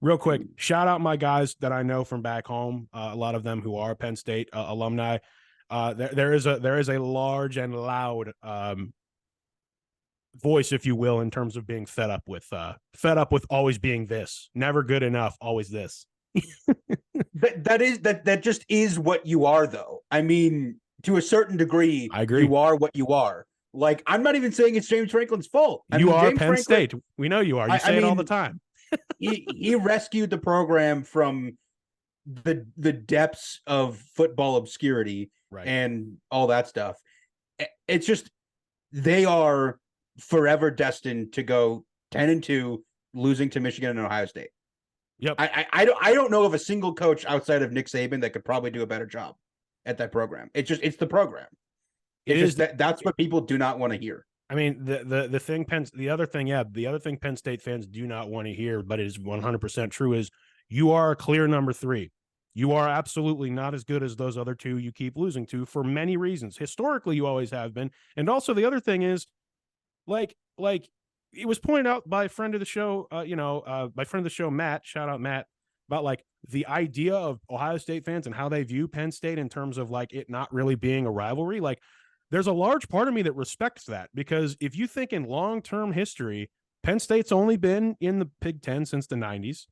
real quick, shout out my guys that I know from back home. A lot of them who are Penn State alumni. There is a large and loud voice, if you will, in terms of being fed up with always being this, never good enough, always this. that just is what you are, though. I mean, to a certain degree, I agree. You are what you are. Like, I'm not even saying it's James Franklin's fault. You are Penn State. We know you are. You say it all the time. he rescued the program from the depths of football obscurity, right, and all that stuff. It's just, they are forever destined to go 10-2, losing to Michigan and Ohio State. Yep. I don't know of a single coach outside of Nick Saban that could probably do a better job at that program. It's the program. That's what people do not want to hear. I mean, the other thing Penn State fans do not want to hear, but it is 100% true, is you are a clear number 3. You are absolutely not as good as those other two you keep losing to, for many reasons. Historically, you always have been. And also the other thing is, like it was pointed out by a friend of the show, by friend of the show, Matt, shout out Matt, about like the idea of Ohio State fans and how they view Penn State in terms of like it not really being a rivalry. Like, there's a large part of me that respects that, because if you think in long-term history, Penn State's only been in the Big Ten since the 90s.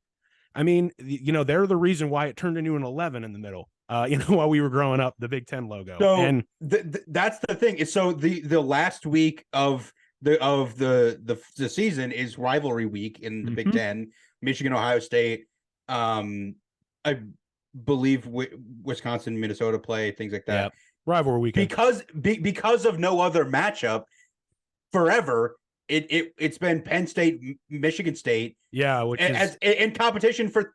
I mean, they're the reason why it turned into an 11 in the middle, while we were growing up, the Big Ten logo. So, and that's the thing. So the last week of the season is rivalry week in the Big Ten. Michigan, Ohio State, I believe Wisconsin, Minnesota play, things like that. Yeah. Rivalry weekend, because of no other matchup forever. It's been Penn State, Michigan State, which is in competition for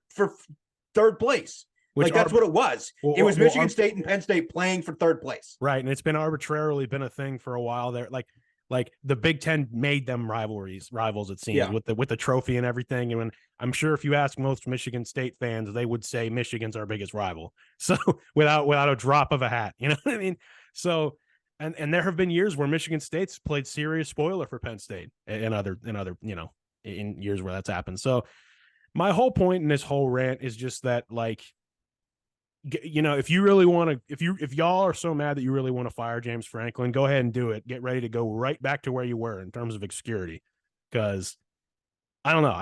third place. Like, that's what it was. It was Michigan State and Penn State playing for third place, right? And it's been arbitrarily been a thing for a while there. Like the Big Ten made them rivals, it seems, with the trophy and everything. And when, I'm sure if you ask most Michigan State fans, they would say Michigan's our biggest rival. So without a drop of a hat, you know what I mean? So, and there have been years where Michigan State's played serious spoiler for Penn State and other, in years where that's happened. So my whole point in this whole rant is just that, like, if you really want to, if y'all are so mad that you really want to fire James Franklin, go ahead and do it. Get ready to go right back to where you were in terms of obscurity. Because I don't know.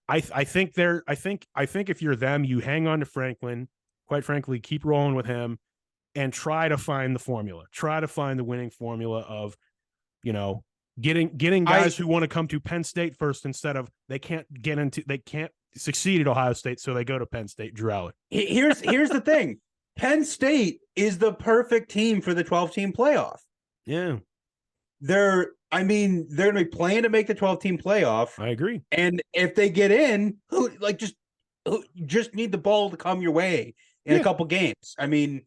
I think if you're them, you hang on to Franklin, quite frankly, keep rolling with him and try to find the formula, try to find the winning formula of, getting guys who want to come to Penn State first, instead of they can't succeed at Ohio State, so they go to Penn State. Drew Aller. Here's the thing. Penn State is the perfect team for the 12-team playoff. Yeah. They're going to be playing to make the 12-team playoff. I agree. And if they get in, just need the ball to come your way in a couple games. I mean,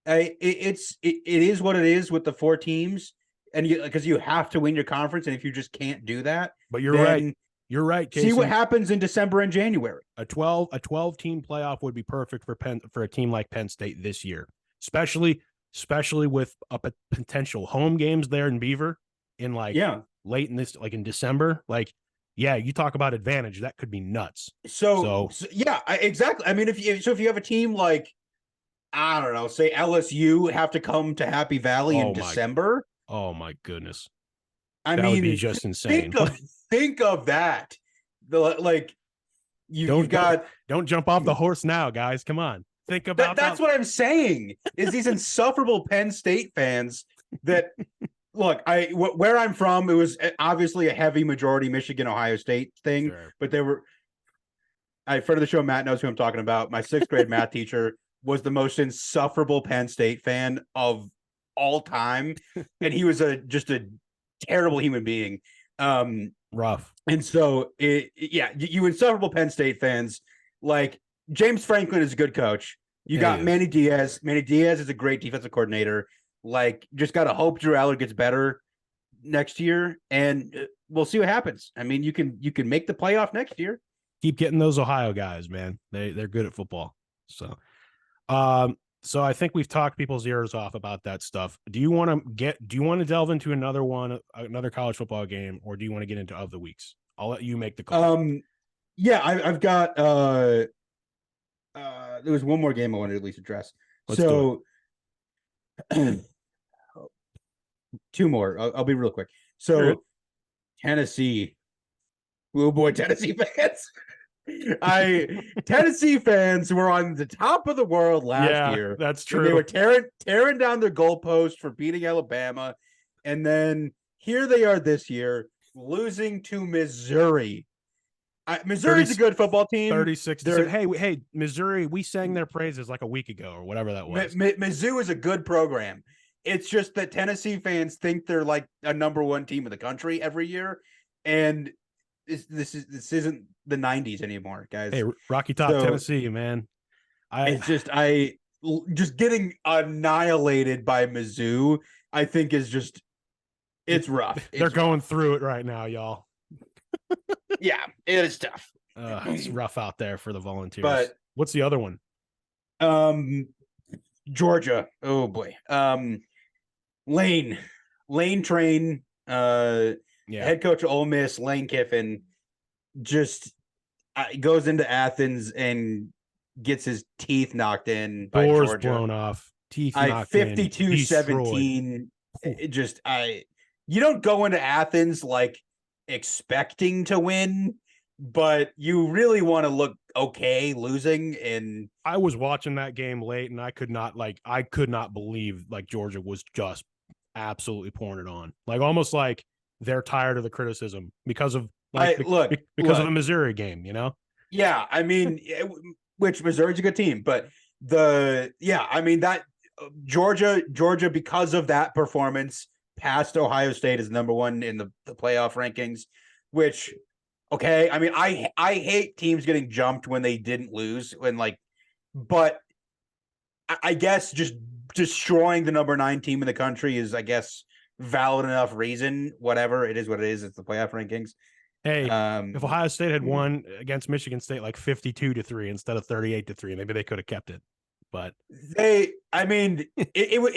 it is what it is with the 4 teams, and because you have to win your conference, and if you just can't do that, but you're right. You're right, Casen. See what happens in December and January. A 12-team playoff would be perfect for a team like Penn State this year, especially especially with potential home games there in Beaver in like late in this, like in December. Like, yeah, you talk about advantage. That could be nuts. So yeah, exactly. I mean, if you have a team like, I don't know, say LSU have to come to Happy Valley in December. Oh my goodness. I that mean, would be just insane. Think of that. You've got don't jump off the horse now, guys. Come on. Think about that's what I'm saying. Is these insufferable Penn State fans that look, where I'm from, it was obviously a heavy majority Michigan, Ohio State thing, but they were. Friend of the show, Matt knows who I'm talking about. My 6th grade math teacher was the most insufferable Penn State fan of all time, and he was just a terrible human being. Rough. And so, you insufferable Penn State fans, like James Franklin is a good coach. You got Manny Diaz. Manny Diaz is a great defensive coordinator. Like, just got to hope Drew Aller gets better next year, and we'll see what happens. I mean, you can make the playoff next year. Keep getting those Ohio guys, man. They're good at football. So, so I think we've talked people's ears off about that stuff. Do you want to delve into another college football game, or do you want to get into of the weeks? I'll let you make the call. Yeah, I've got there was one more game I wanted to at least address. Let's do it. 2 more. I'll be real quick. So sure. Tennessee. Oh boy, Tennessee fans. Tennessee fans were on the top of the world last year. That's true. They were tearing down their goalpost for beating Alabama, and then here they are this year losing to Missouri. Missouri's a good football team. 36. Hey, Missouri, we sang their praises like a week ago or whatever that was. Mizzou is a good program. It's just that Tennessee fans think they're like a number 1 team in the country every year, and this isn't the 90s anymore, guys. Hey, Rocky Top, Tennessee, man. Just getting annihilated by Mizzou, I think it's rough. They're going through it right now, y'all. Yeah, it is tough. It's rough out there for the Volunteers. But what's the other one? Georgia. Oh boy. Lane Train. Head coach of Ole Miss, Lane Kiffin, just goes into Athens and gets his teeth knocked in by Doors Georgia. Blown off. Teeth knocked 52-17. You don't go into Athens like expecting to win, but you really want to look okay losing. And I was watching that game late, and I could not believe like Georgia was just absolutely pouring it on, like almost like they're tired of the criticism because of of the Missouri game, you know? Yeah, I mean, which Missouri's a good team, but that Georgia, because of that performance, passed Ohio State as number 1 in the playoff rankings, which, okay, I mean, I hate teams getting jumped when they didn't lose, but I guess just destroying the number 9 team in the country is, I guess, valid enough reason. Whatever, it is what it is. It's the playoff rankings. Hey, if Ohio State had won against Michigan State like 52-3 instead of 38-3, maybe they could have kept it. But it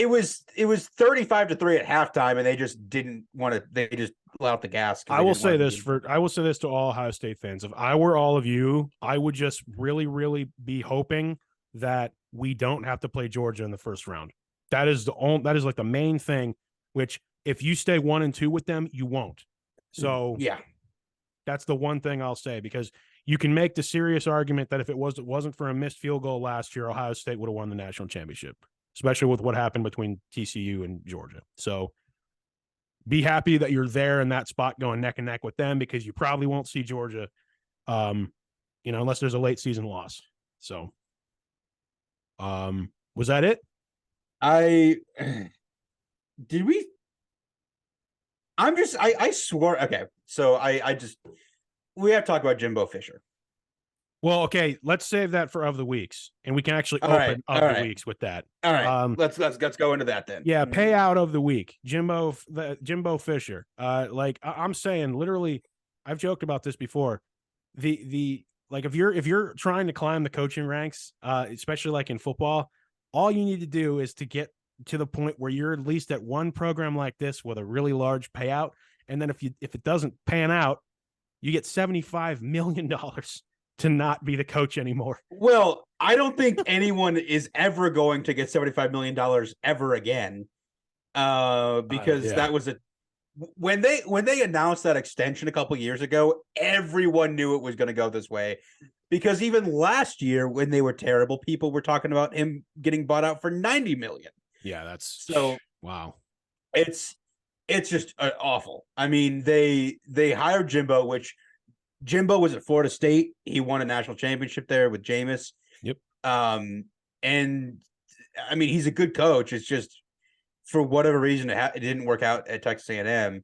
was 35-3 at halftime, and they just didn't want to. They just let out the gas. I will say this to all Ohio State fans: if I were all of you, I would just really, really be hoping that we don't have to play Georgia in the first round. That is like the main thing. Which, if you stay 1-2 with them, you won't. So yeah, that's the one thing I'll say, because you can make the serious argument that if it wasn't for a missed field goal last year, Ohio State would have won the national championship, especially with what happened between TCU and Georgia. So be happy that you're there in that spot going neck and neck with them, because you probably won't see Georgia, unless there's a late season loss. So was that it? Did we? I swore. Okay. So we have to talk about Jimbo Fisher. Well, okay, let's save that for of the weeks, and we can actually open the weeks with that. All right, let's go into that then. Yeah, payout of the week, Jimbo Fisher. I'm saying, literally, I've joked about this before. If you're trying to climb the coaching ranks, especially like in football, all you need to do is to get to the point where you're at least at one program like this with a really large payout, and then if it doesn't pan out, you get $75 million to not be the coach anymore. Well, I don't think anyone is ever going to get $75 million ever again. Because that was when they announced that extension a couple years ago, everyone knew it was going to go this way. Because even last year, when they were terrible, people were talking about him getting bought out for $90 million. Yeah, that's so wow. It's just awful. I mean, they hired Jimbo, which Jimbo was at Florida State. He won a national championship there with Jameis. Yep. And I mean, he's a good coach. It's just for whatever reason it didn't work out at Texas A&M,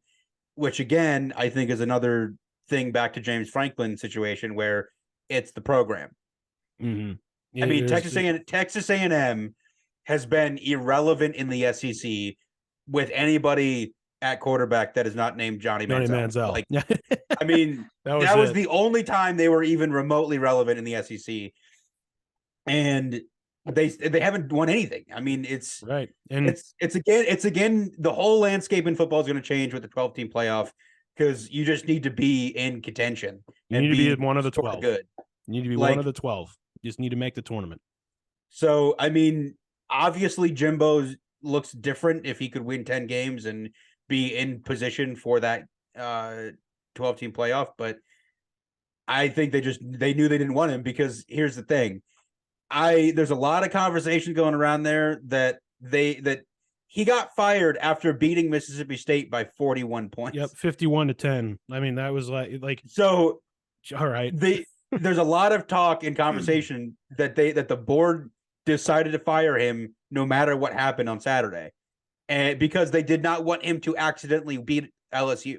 which again I think is another thing back to James Franklin's situation where it's the program. Mm-hmm. I mean, Texas A&M has been irrelevant in the SEC with anybody at quarterback that is not named Johnny Manziel. Like, I mean, that was the only time they were even remotely relevant in the SEC, and they haven't won anything. I mean, it's right, and it's again the whole landscape in football is going to change with the 12-team playoff because you just need to be in contention. You need to be one of the 12. Good. You need to be one of the 12. You just need to make the tournament. So, I mean, obviously Jimbo looks different if he could win 10 games and be in position for that 12-team playoff. But I think they knew they didn't want him because here's the thing. There's a lot of conversation going around there that he got fired after beating Mississippi State by 41 points. Yep, 51-10. I mean, that was like so. All right. There's a lot of talk and conversation that the board decided to fire him no matter what happened on Saturday, and because they did not want him to accidentally beat LSU.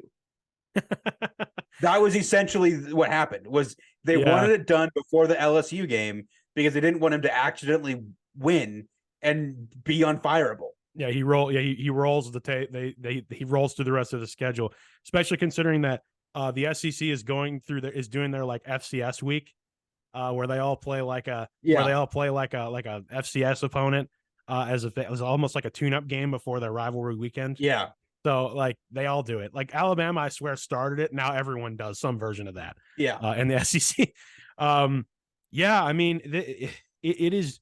That was essentially what happened. Was they wanted it done before the LSU game because they didn't want him to accidentally win and be unfireable. Yeah, he rolls the tape. He rolls through the rest of the schedule, especially considering that the SEC is doing their like FCS week, where they all play like a FCS opponent, as if it was almost like a tune-up game before their rivalry weekend. Yeah. So like they all do it. Like Alabama, I swear, started it. Now everyone does some version of that. Yeah. In the SEC. Yeah, I mean, it is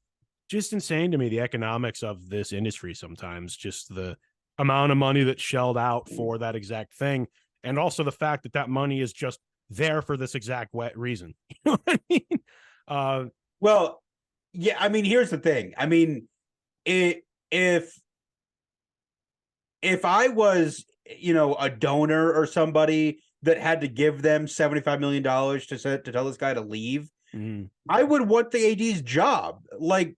just insane to me, the economics of this industry sometimes, just the amount of money that's shelled out for that exact thing. And also the fact that money is just there for this exact reason. You know what I mean? Well, yeah, I mean, here's the thing. I mean, if I was, a donor or somebody that had to give them $75 million to tell this guy to leave, I would want the AD's job. Like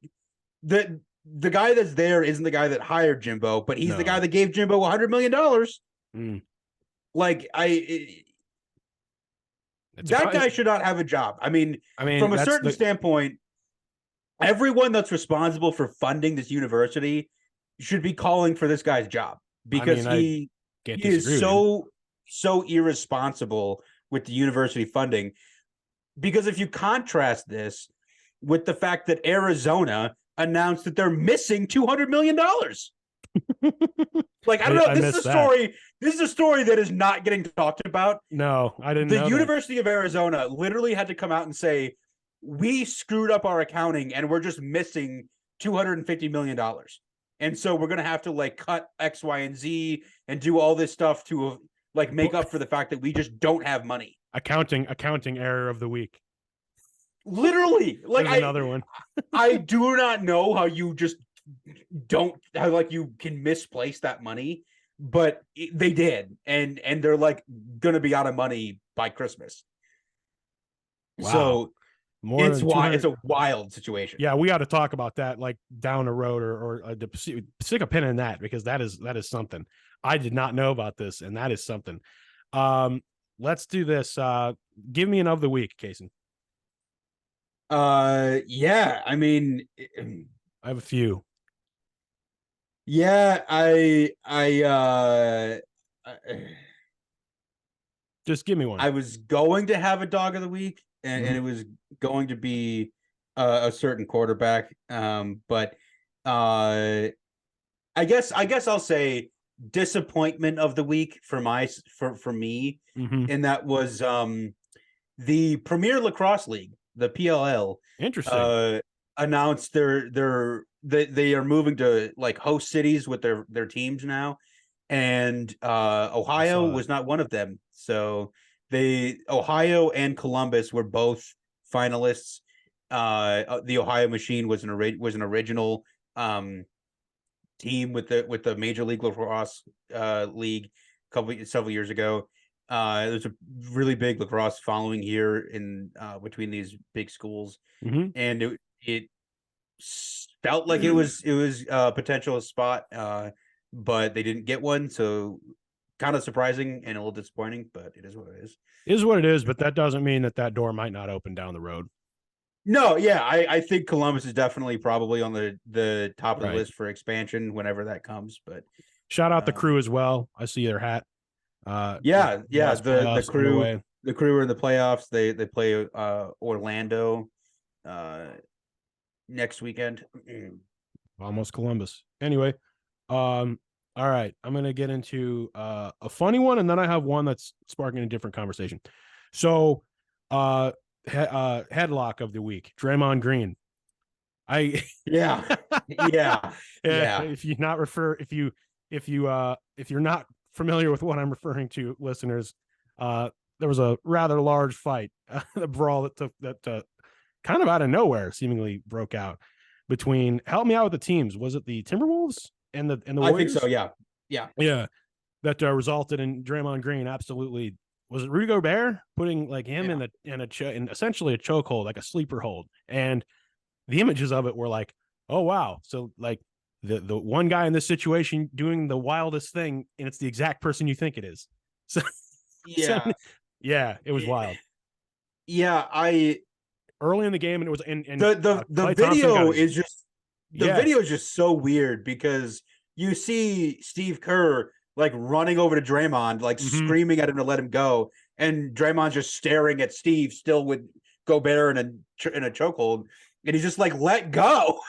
the guy that's there isn't the guy that hired Jimbo, but he's the guy that gave Jimbo $100 million. Like that guy should not have a job. I mean, from a certain standpoint, everyone that's responsible for funding this university should be calling for this guy's job because he is so irresponsible with the university funding. Because if you contrast this with the fact that Arizona announced that they're missing $200 million. Like, I don't know. This is a story that is not getting talked about. No, I didn't know The University of Arizona literally had to come out and say, we screwed up our accounting and we're just missing $250 million. And so we're going to have to like cut X, Y, and Z and do all this stuff to like make up for the fact that we just don't have money. Accounting error of the week. Literally. Like another one. I do not know how you just you can misplace that money, but they did. And they're like going to be out of money by Christmas. Wow. So it's a wild situation. Yeah, we got to talk about that like down the road or stick a pin in that because that is something. I did not know about this, and that is something. Let's do this. Give me an of the week, Casen. Yeah, I mean, I have a few. Yeah, just give me one. I was going to have a dog of the week, and it was going to be a certain quarterback. But I I guess I'll say disappointment of the week for me, and that was the Premier Lacrosse League, the PLL. Interesting. Announced they are moving to like host cities with their teams now, and Ohio was not one of them. So Ohio and Columbus were both finalists. The Ohio Machine was an original team with the Major League Lacrosse league several years ago. There's a really big lacrosse following here in between these big schools, and it felt like it was a potential spot, but they didn't get one, so kind of surprising and a little disappointing, but it is what it is. It is what it is, but that doesn't mean that door might not open down the road. No, yeah, I think Columbus is definitely probably on the top of the list for expansion whenever that comes. But shout out the Crew as well. I see their hat. The Crew underway. The Crew are in the playoffs. They play Orlando next weekend. Almost Columbus. Anyway, all right, I'm gonna get into a funny one, and then I have one that's sparking a different conversation. So headlock of the week, Draymond Green. Yeah. If you're not familiar with what I'm referring to, listeners, there was a rather large fight, a brawl that kind of out of nowhere seemingly broke out between, help me out with the teams, was it the Timberwolves and the Warriors? I think so, yeah, that resulted in Draymond Green absolutely, was it Rudy Gobert putting like him in essentially a chokehold, like a sleeper hold, and the images of it were like, oh wow, so like the one guy in this situation doing the wildest thing, and it's the exact person you think it is. So it was wild. Yeah, early in the game, and it was and the video is just video is just so weird because you see Steve Kerr like running over to Draymond, like screaming at him to let him go, and Draymond's just staring at Steve, still with Gobert in a chokehold, and he's just like, "Let go."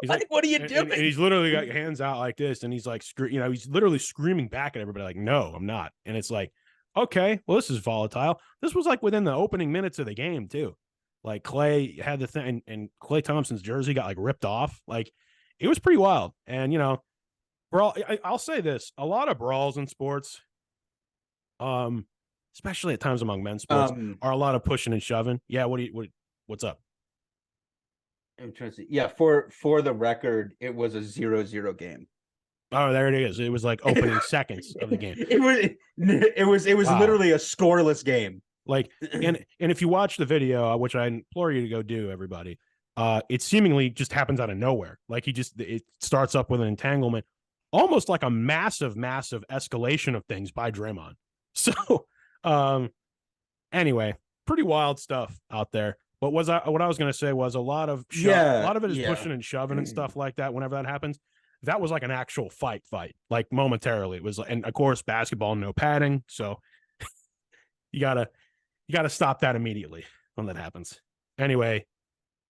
He's like, "What are you doing?" And he's literally got hands out like this, and he's like, he's literally screaming back at everybody, like, "No, I'm not." And it's like, okay, well, this is volatile. This was like within the opening minutes of the game too. Like Clay had the thing, and Clay Thompson's jersey got like ripped off. Like it was pretty wild. And I'll say this: a lot of brawls in sports, especially at times among men's sports, are a lot of pushing and shoving. Yeah, what's up? I'm trying to see. Yeah, for the record, it was a 0-0 game. Oh, there it is. It was like opening seconds of the game. It was wow. Literally a scoreless game. Like, and if you watch the video, which I implore you to go do, everybody, it seemingly just happens out of nowhere. Like it starts up with an entanglement, almost like a massive escalation of things by Draymond. So, anyway, pretty wild stuff out there. But what I was going to say was a lot of it is pushing and shoving and stuff like that. Whenever that happens, that was like an actual fight, like momentarily. It was, and of course, basketball, no padding, so you gotta stop that immediately when that happens. Anyway,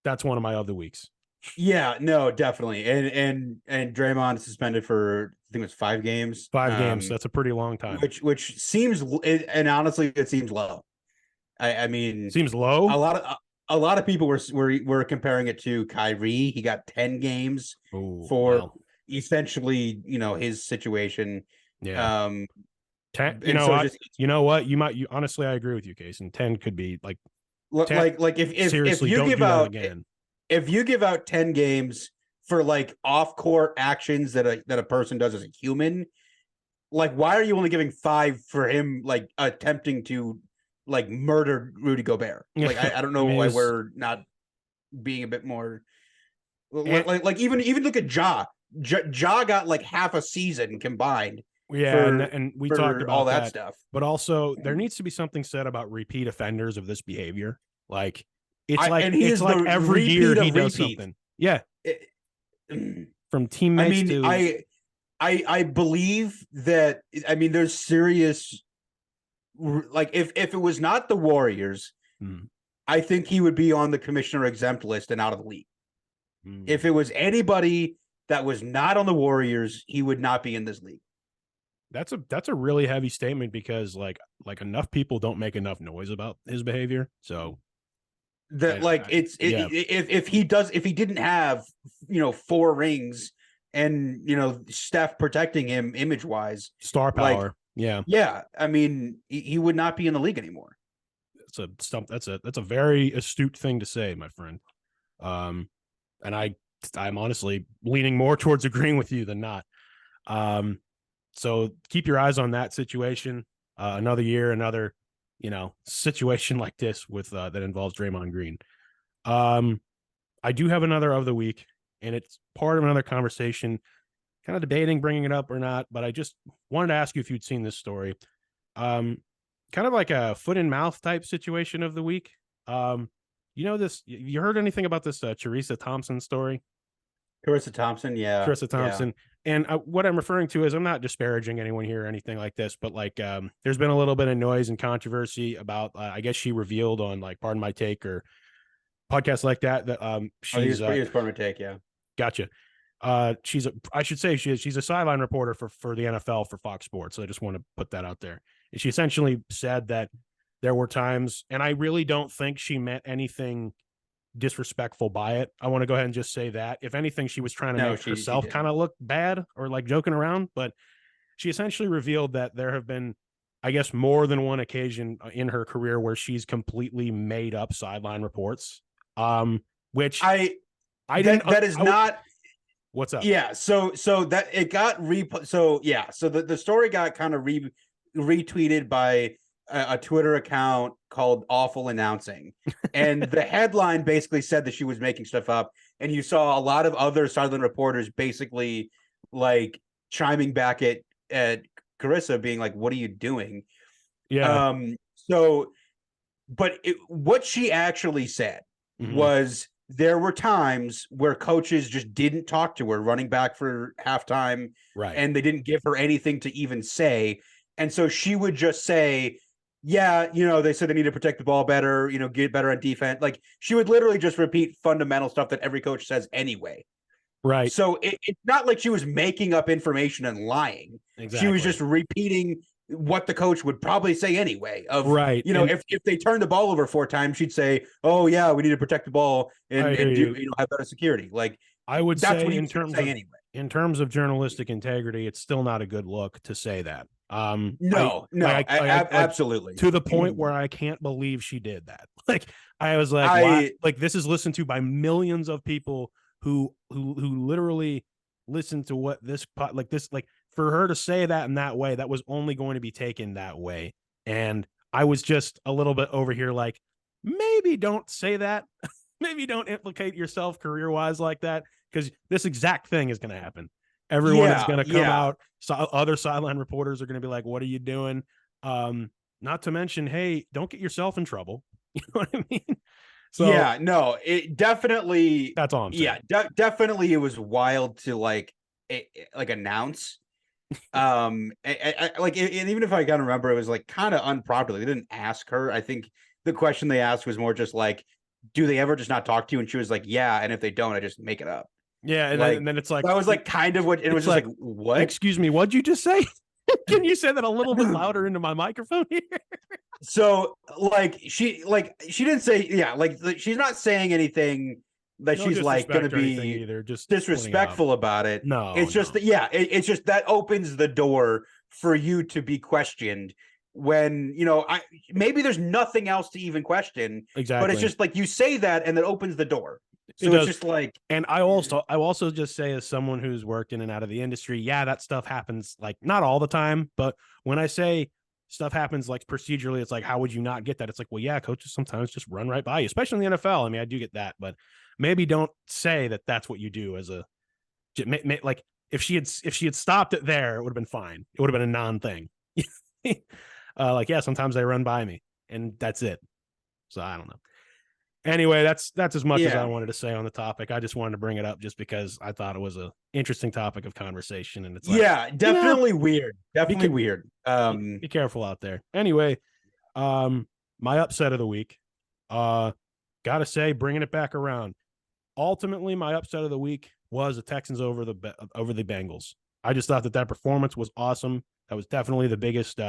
that's one of my other weeks. Yeah, no, definitely, and Draymond is suspended for, I think it was 5 games. 5 games. That's a pretty long time. Which seems, and honestly, it seems low. I mean, seems low. A lot of people were comparing it to Kyrie. He got 10 games essentially, his situation. Yeah. 10. Honestly, I agree with you, Casen. 10 could be like 10, like if you give out 10 games for like off-court actions that a person does as a human, like why are you only giving 5 for him like attempting to like murder Rudy Gobert? Like I don't know why we're not being a bit more like even look at Ja. Ja got like half a season combined. Yeah, and we talked about all that stuff. But also, there needs to be something said about repeat offenders of this behavior. Like it's every year he does something. Yeah, from teammates. I believe that. I mean, there's serious. Like if it was not the Warriors, I think he would be on the commissioner exempt list and out of the league. If it was anybody that was not on the Warriors, he would not be in this league. That's a really heavy statement because like enough people don't make enough noise about his behavior. So That if he didn't have 4 rings and Steph protecting him image wise, star power, yeah, I mean he would not be in the league anymore. That's a very astute thing to say, my friend. And I'm honestly leaning more towards agreeing with you than not. So keep your eyes on that situation. Another year, another, situation like this with that involves Draymond Green. I do have another of the week, and it's part of another conversation, kind of debating bringing it up or not, but I just wanted to ask you if you'd seen this story. Kind of like a foot and mouth type situation of the week. You heard anything about this Charissa Thompson story? Charissa Thompson, yeah. Charissa Thompson. Yeah. And what I'm referring to is I'm not disparaging anyone here or anything like this, but like there's been a little bit of noise and controversy about, I guess she revealed on like Pardon My Take or podcasts like that she's Pardon My Take, yeah. Gotcha. She's a sideline reporter for the NFL for Fox Sports. So I just want to put that out there. And she essentially said that there were times, and I really don't think she meant anything disrespectful by it. I want to go ahead and just say that. If anything, she was trying to make herself kind of look bad or like joking around, but she essentially revealed that there have been, I guess, more than one occasion in her career where she's completely made up sideline reports. Which that is not what's up. Yeah. So that it got so the story got kind of retweeted by a Twitter account called Awful Announcing. And the headline basically said that she was making stuff up. And you saw a lot of other sideline reporters basically like chiming back at Charissa being like, what are you doing? Yeah. What she actually said was there were times where coaches just didn't talk to her running back for halftime. Right. And they didn't give her anything to even say. And so she would just say, yeah, they said they need to protect the ball better, get better on defense. Like she would literally just repeat fundamental stuff that every coach says anyway. Right. So it's not like she was making up information and lying. Exactly. She was just repeating what the coach would probably say anyway. Right. If they turned the ball over 4 times, she'd say, "Oh yeah, we need to protect the ball and do have better security." Like I would that's say what in terms of journalistic integrity, it's still not a good look to say that. Absolutely. To the point where I can't believe she did that. Like I was like, like this is listened to by millions of people who literally listen to what this for her to say that in that way, that was only going to be taken that way. And I was just a little bit over here like, maybe don't say that. Maybe don't implicate yourself career-wise like that, because this exact thing is going to happen. Everyone is going to come out. So other sideline reporters are going to be like, what are you doing? Not to mention, hey, don't get yourself in trouble. You know what I mean? So it definitely, that's all I'm saying. Yeah, definitely. It was wild to like announce. And even if I can remember, it was like kind of unprompted. They didn't ask her. I think the question they asked was more just like, do they ever just not talk to you? And she was like, yeah. And if they don't, I just make it up. Yeah. And then it's like, that was like kind of what it was, just like, what? Excuse me, what'd you just say? Can you say that a little bit louder into my microphone here? So she didn't say, she's not saying anything that she's like going to be either, just disrespectful about it. No, it's just that, it's just that opens the door for you to be questioned when, maybe there's nothing else to even question. Exactly. But it's just like you say that and it opens the door. So it's just like, and I also just say, as someone who's worked in and out of the industry, that stuff happens, like not all the time, but when I say stuff happens like procedurally, it's like, how would you not get that? It's like, well, yeah, coaches sometimes just run right by you, especially in the NFL. I mean, I do get that, but maybe don't say that that's what you do as a, like if she had stopped it there, it would have been fine. It would have been a non-thing. Sometimes they run by me and that's it. So I don't know. Anyway, that's as much as I wanted to say on the topic. I just wanted to bring it up just because I thought it was a interesting topic of conversation. And it's like, definitely weird. Definitely weird. Be careful out there. Anyway, my upset of the week, gotta say, bringing it back around. Ultimately, my upset of the week was the Texans over the Bengals. I just thought that performance was awesome. That was definitely the biggest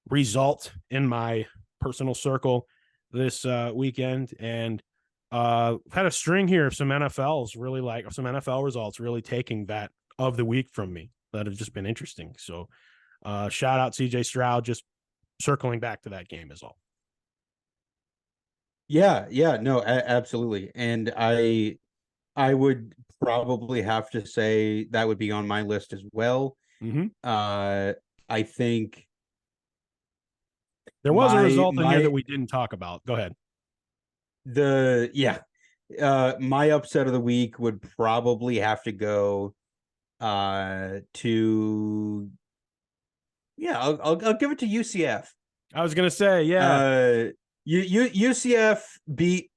result in my personal circle this weekend, and had a string here of some NFL results really taking that of the week from me that have just been interesting. So shout out CJ Stroud, just circling back to that game is all. Yeah, no, absolutely. And I would probably have to say that would be on my list as well. Mm-hmm. I think there was a result in here that we didn't talk about. Go ahead. My upset of the week would probably have to go to I'll give it to UCF. I was gonna say, yeah. UCF beat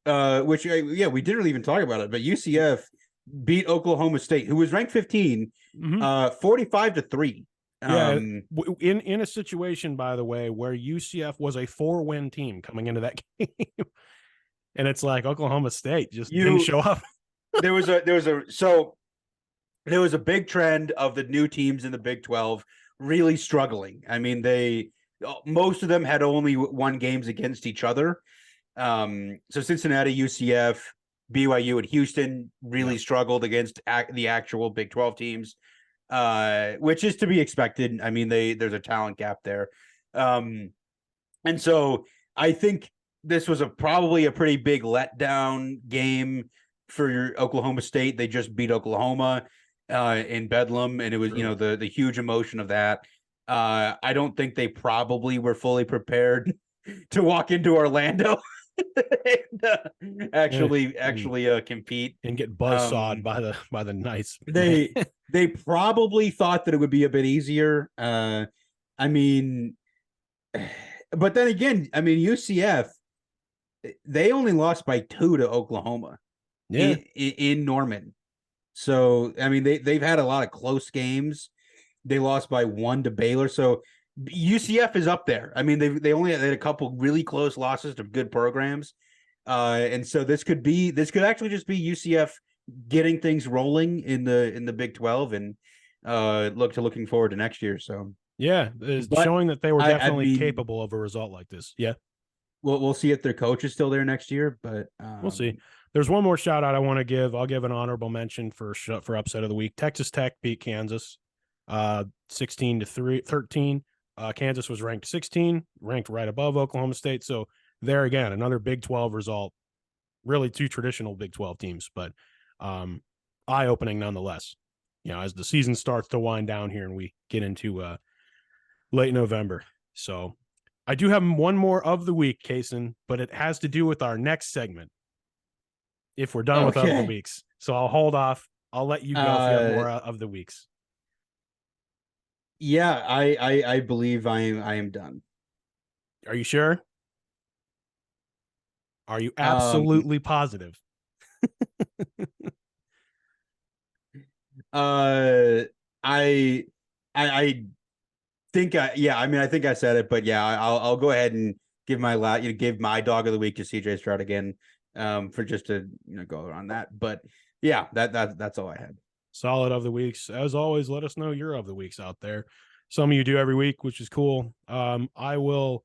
which we didn't even talk about it, but UCF beat Oklahoma State, who was ranked 15, 45-3. In a situation, by the way, where UCF was a 4-win team coming into that game, and it's like Oklahoma State just didn't show up. there was a big trend of the new teams in the Big 12 really struggling. I mean, most of them had only won games against each other. So Cincinnati, UCF, BYU, and Houston really struggled against the actual Big 12 teams, which is to be expected. I mean, there's a talent gap there. And so I think this was probably a pretty big letdown game for Oklahoma State. They just beat Oklahoma in Bedlam, and it was the huge emotion of that. I don't think they probably were fully prepared to walk into Orlando and actually compete and get buzzsawed by the Knights. They probably thought that it would be a bit easier. I mean, but then again, I mean, UCF, they only lost by 2 to Oklahoma in Norman. So, I mean, they've had a lot of close games. They lost by 1 to Baylor. So UCF is up there. I mean, they only had a couple really close losses to good programs. And so this could actually just be UCF getting things rolling in the Big 12 and looking forward to next year. So showing that they were definitely capable of a result like this. Yeah. We'll see if their coach is still there next year, but we'll see. There's one more shout out I want to give. I'll give an honorable mention for upset of the week. Texas Tech beat Kansas 16-13. Kansas was ranked 16, ranked right above Oklahoma State. So there again, another Big 12 result. Really 2 traditional Big 12 teams, but eye-opening nonetheless. As the season starts to wind down here and we get into late November. So I do have one more of the week, Casen, but it has to do with our next segment. If we're done with other weeks, so I'll hold off. I'll let you go if you have more of the weeks. Yeah, I believe I am done. Are you sure? Are you absolutely positive? I think I think I said it, but yeah, I'll go ahead and give my dog of the week to CJ Stroud again, for just to go on that. But yeah, that's all I had. Solid of the weeks. As always, let us know your of the weeks out there. Some of you do every week, which is cool. I will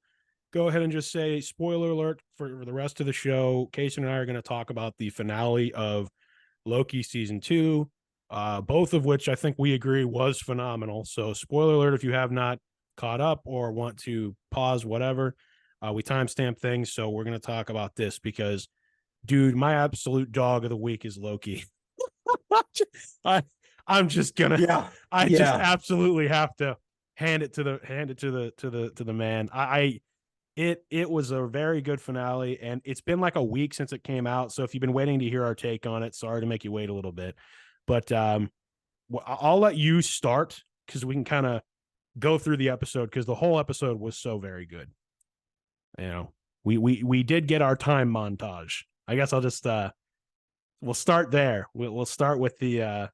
go ahead and just say, spoiler alert for the rest of the show. Casen and I are going to talk about the finale of Loki season 2, both of which I think we agree was phenomenal. So spoiler alert if you have not caught up or want to pause, whatever. We timestamp things, so we're going to talk about this because, dude, my absolute dog of the week is Loki. I'm just gonna. Yeah. Just absolutely have to hand it to the man. It was a very good finale, and it's been like a week since it came out. So if you've been waiting to hear our take on it, sorry to make you wait a little bit, but I'll let you start because we can kind of go through the episode because the whole episode was so very good. We did get our time montage. I guess I'll just we'll start there. We'll start with the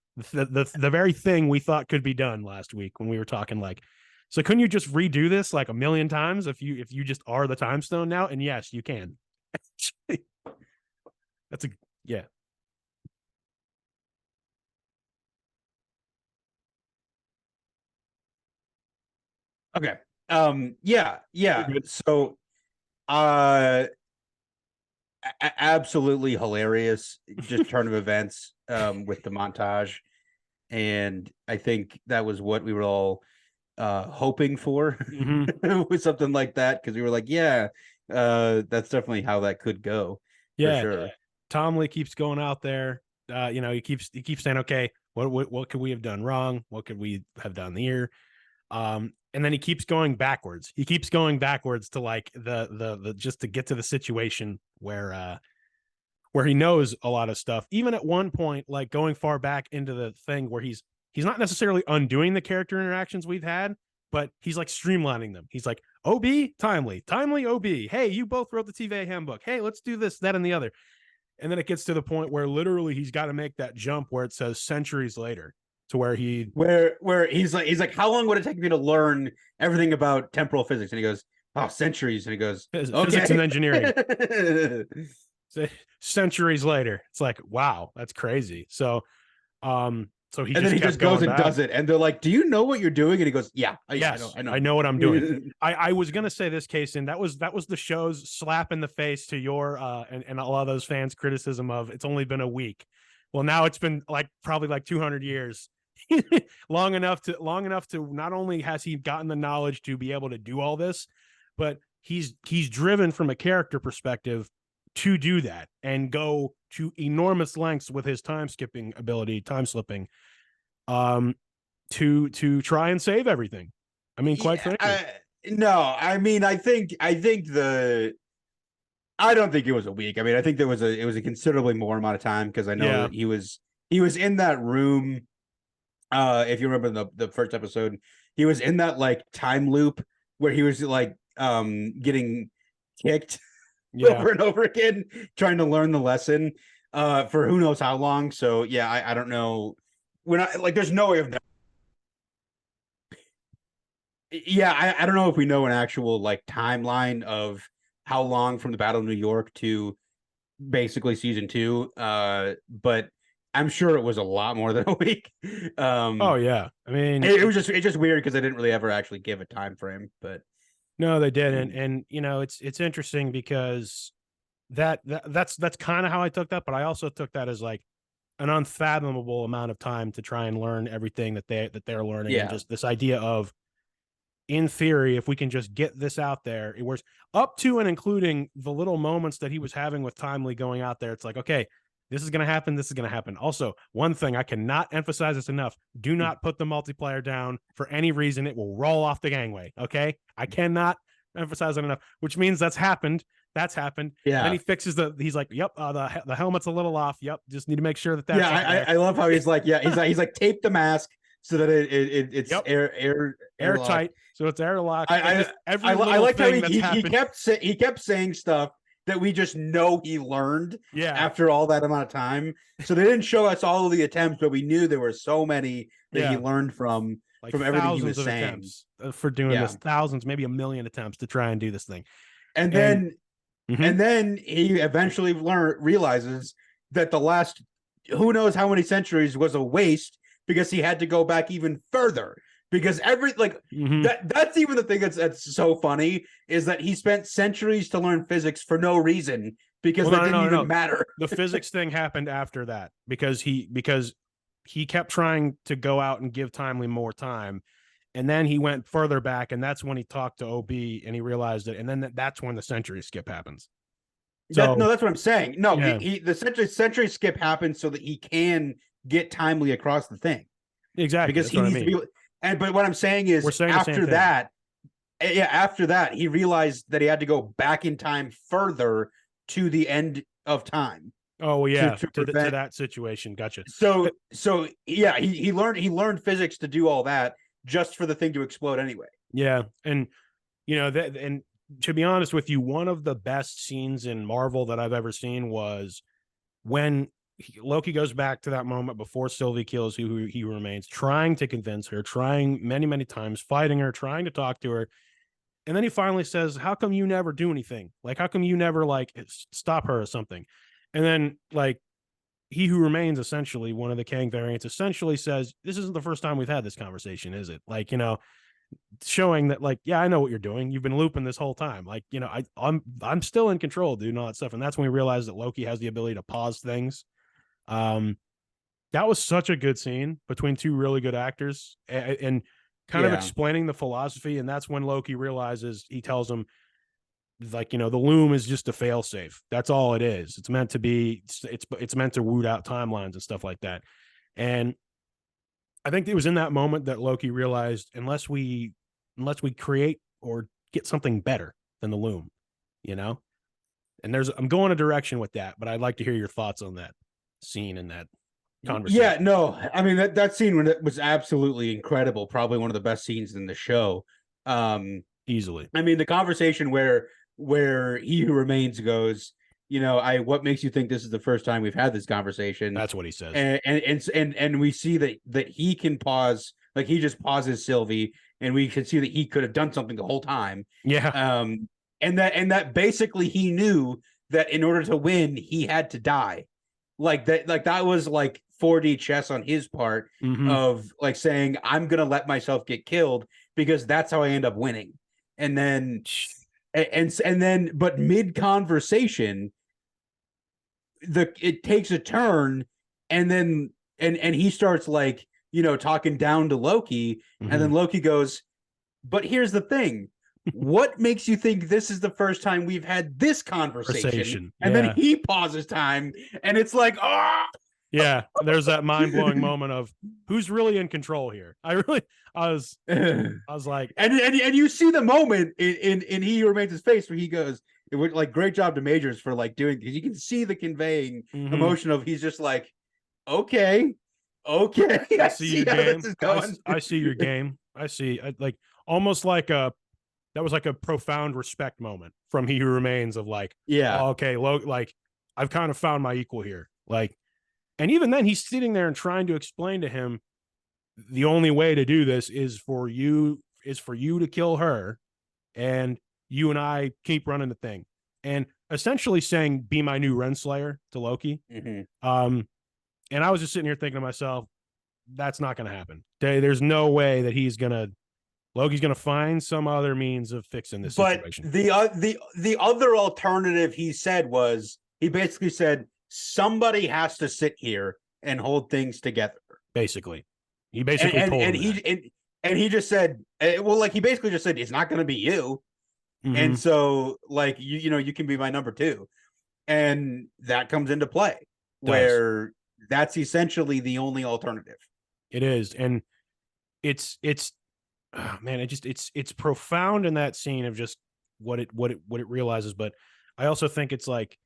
very thing we thought could be done last week when we were talking like, so couldn't you just redo this like a million times if you just are the time stone now? And yes, you can. That's Okay. Yeah. You're Yeah. good. So, absolutely hilarious. Just turn of events. With the montage, and I think that was what we were all hoping for Hmm. with something like that, because we were like, yeah, that's definitely how that could go for Yeah. sure. Tom Lee keeps going out there. He keeps saying, okay, what could we have done wrong? What could we have done here? And then he keeps going backwards. He keeps going backwards to like the just to get to the situation where he knows a lot of stuff. Even at one point, like going far back into the thing where he's not necessarily undoing the character interactions we've had, but he's like streamlining them. He's like, OB, timely, OB. Hey, you both wrote the TVA handbook. Hey, let's do this, that, and the other. And then it gets to the point where literally he's got to make that jump where it says centuries later to where Where he's like, how long would it take me to learn everything about temporal physics? And he goes, oh, centuries. And he goes, physics and okay. engineering. Centuries later, it's like, wow, that's crazy. So he And then just he kept just goes going and back. does it, and they're like, "Do you know what you're doing?" And he goes, "Yeah, Yes, I know, I know what I'm doing. I was gonna say this, Casen. That was the show's slap in the face to your and a lot of those fans' criticism of it's only been a week. Well, now it's been like probably like 200 years, long enough to not only has he gotten the knowledge to be able to do all this, but he's driven from a character perspective to do that and go to enormous lengths with his time skipping ability, time slipping, um, to try and save everything. I mean, quite frankly, no, I mean, I don't think it was a week. I mean, I think it was a considerably more amount of time, because I know yeah, that he was in that room. If you remember the first episode, he was in that like time loop where he was like getting kicked yeah. over and over again, trying to learn the lesson for who knows how long. So yeah, I don't know. We're not like, there's no way of, yeah, I don't know if we know an actual like timeline of how long from the Battle of New York to basically season two. But I'm sure it was a lot more than a week. Oh yeah. I mean, It's just weird because they didn't really ever actually give a time frame. But no, they didn't. And it's interesting because that's kind of how I took that, but I also took that as like an unfathomable amount of time to try and learn everything that they're learning, and yeah, just this idea of, in theory, if we can just get this out there, it was up to and including the little moments that he was having with Timely going out there. It's like, okay, this is going to happen. This is going to happen. Also, one thing I cannot emphasize this enough: do not put the multiplier down for any reason. It will roll off the gangway. Okay, I cannot emphasize it enough. Which means that's happened. That's happened. And then yeah. he fixes he's like, yep, the helmet's a little off. Yep, just need to make sure that Yeah, that's up there. I love how he's like, yeah, he's like tape the mask so that it's Yep, airlock. airtight, so it's airlocked. And just every I little liked how thing that's happened. he kept saying stuff that we just know he learned Yeah, after all that amount of time. So they didn't show us all of the attempts, but we knew there were so many that he yeah, learned like from everything he thousands was of saying. attempts for doing Yeah, this, thousands, maybe a million attempts to try and do this thing. and And then mhm. he eventually realizes that the last who knows how many centuries was a waste, because he had to go back even further, because Mhm. that's even the thing that's so funny, is that he spent centuries to learn physics for no reason, because Well, that no, no, didn't no, even no. matter. The physics thing happened after that because he kept trying to go out and give Timely more time, and then he went further back, and that's when he talked to OB and he realized it, and then that's when the century skip happens. No, So that's what I'm saying. No, yeah, he the century skip happens so that he can get Timely across the thing, exactly. because That's he what I needs to mean. be. And but what I'm saying We're is, saying the same thing. after that, he realized that he had to go back in time further to the end of time Oh well, to yeah, to to prevent. that situation. Gotcha. So yeah, he learned physics to do all that just for the thing to explode anyway. Yeah, and that, and to be honest with you, one of the best scenes in Marvel that I've ever seen was when Loki goes back to that moment before Sylvie kills who he remains, trying to convince her, trying many times, fighting her, trying to talk to her, and then he finally says, "How come you never do anything? Like, how come you never like stop her or something?" And then like he who remains, essentially one of the Kang variants, essentially says, "This isn't the first time we've had this conversation, is it? Like, showing that like, yeah, I know what you're doing. You've been looping this whole time. Like, you know, I'm still in control, dude, and all that stuff. And that's when we realized that Loki has the ability to pause things. That was such a good scene between two really good actors, and kind of explaining the philosophy. And that's when Loki realizes, he tells him, like, you know, the loom is just a fail safe. That's all it is. It's meant to be, it's meant to root out timelines and stuff like that. And I think it was in that moment that Loki realized, unless we create or get something better than the loom, you know. And I'm going a direction with that, but I'd like to hear your thoughts on that scene and that conversation. Yeah, no, I mean that scene when it was absolutely incredible, probably one of the best scenes in the show. Easily. I mean, the conversation where He Who Remains goes, you know, what makes you think this is the first time we've had this conversation? That's what he says. And we see that he can pause, like he just pauses Sylvie, and we can see that he could have done something the whole time. Yeah. And that basically he knew that in order to win, he had to die. Like that was like 4D chess on his part, of like saying, I'm gonna let myself get killed because that's how I end up winning. And then but mid conversation, it takes a turn, and then and he starts, like, you know, talking down to Loki, and then Loki goes, but here's the thing, what makes you think this is the first time we've had this conversation? And then he pauses time, and it's like, oh yeah, there's that mind-blowing moment of who's really in control here. I was like, and you see the moment in He Who Remains' face where he goes, it would, like, great job to Majors for like doing, because you can see the conveying emotion of, he's just like, okay, I see your game. I see your game. I see, like, almost like that was like a profound respect moment from He Who Remains, of like, yeah, oh, okay, like, I've kind of found my equal here. Like, and even then he's sitting there and trying to explain to him, the only way to do this is for you to kill her, and you and I keep running the thing, and essentially saying, be my new Renslayer to Loki. And I was just sitting here thinking to myself, that's not going to happen. There's no way that Loki's going to find some other means of fixing this situation. The other alternative he said was, he basically said, somebody has to sit here and hold things together. Basically, he basically told him and he just said, well, like, he basically just said, it's not going to be you. And so, like, you know, you can be my number two. And that comes into play, where that's essentially the only alternative. It is. And it's oh, man, it's profound in that scene of just what it realizes. But I also think it's like,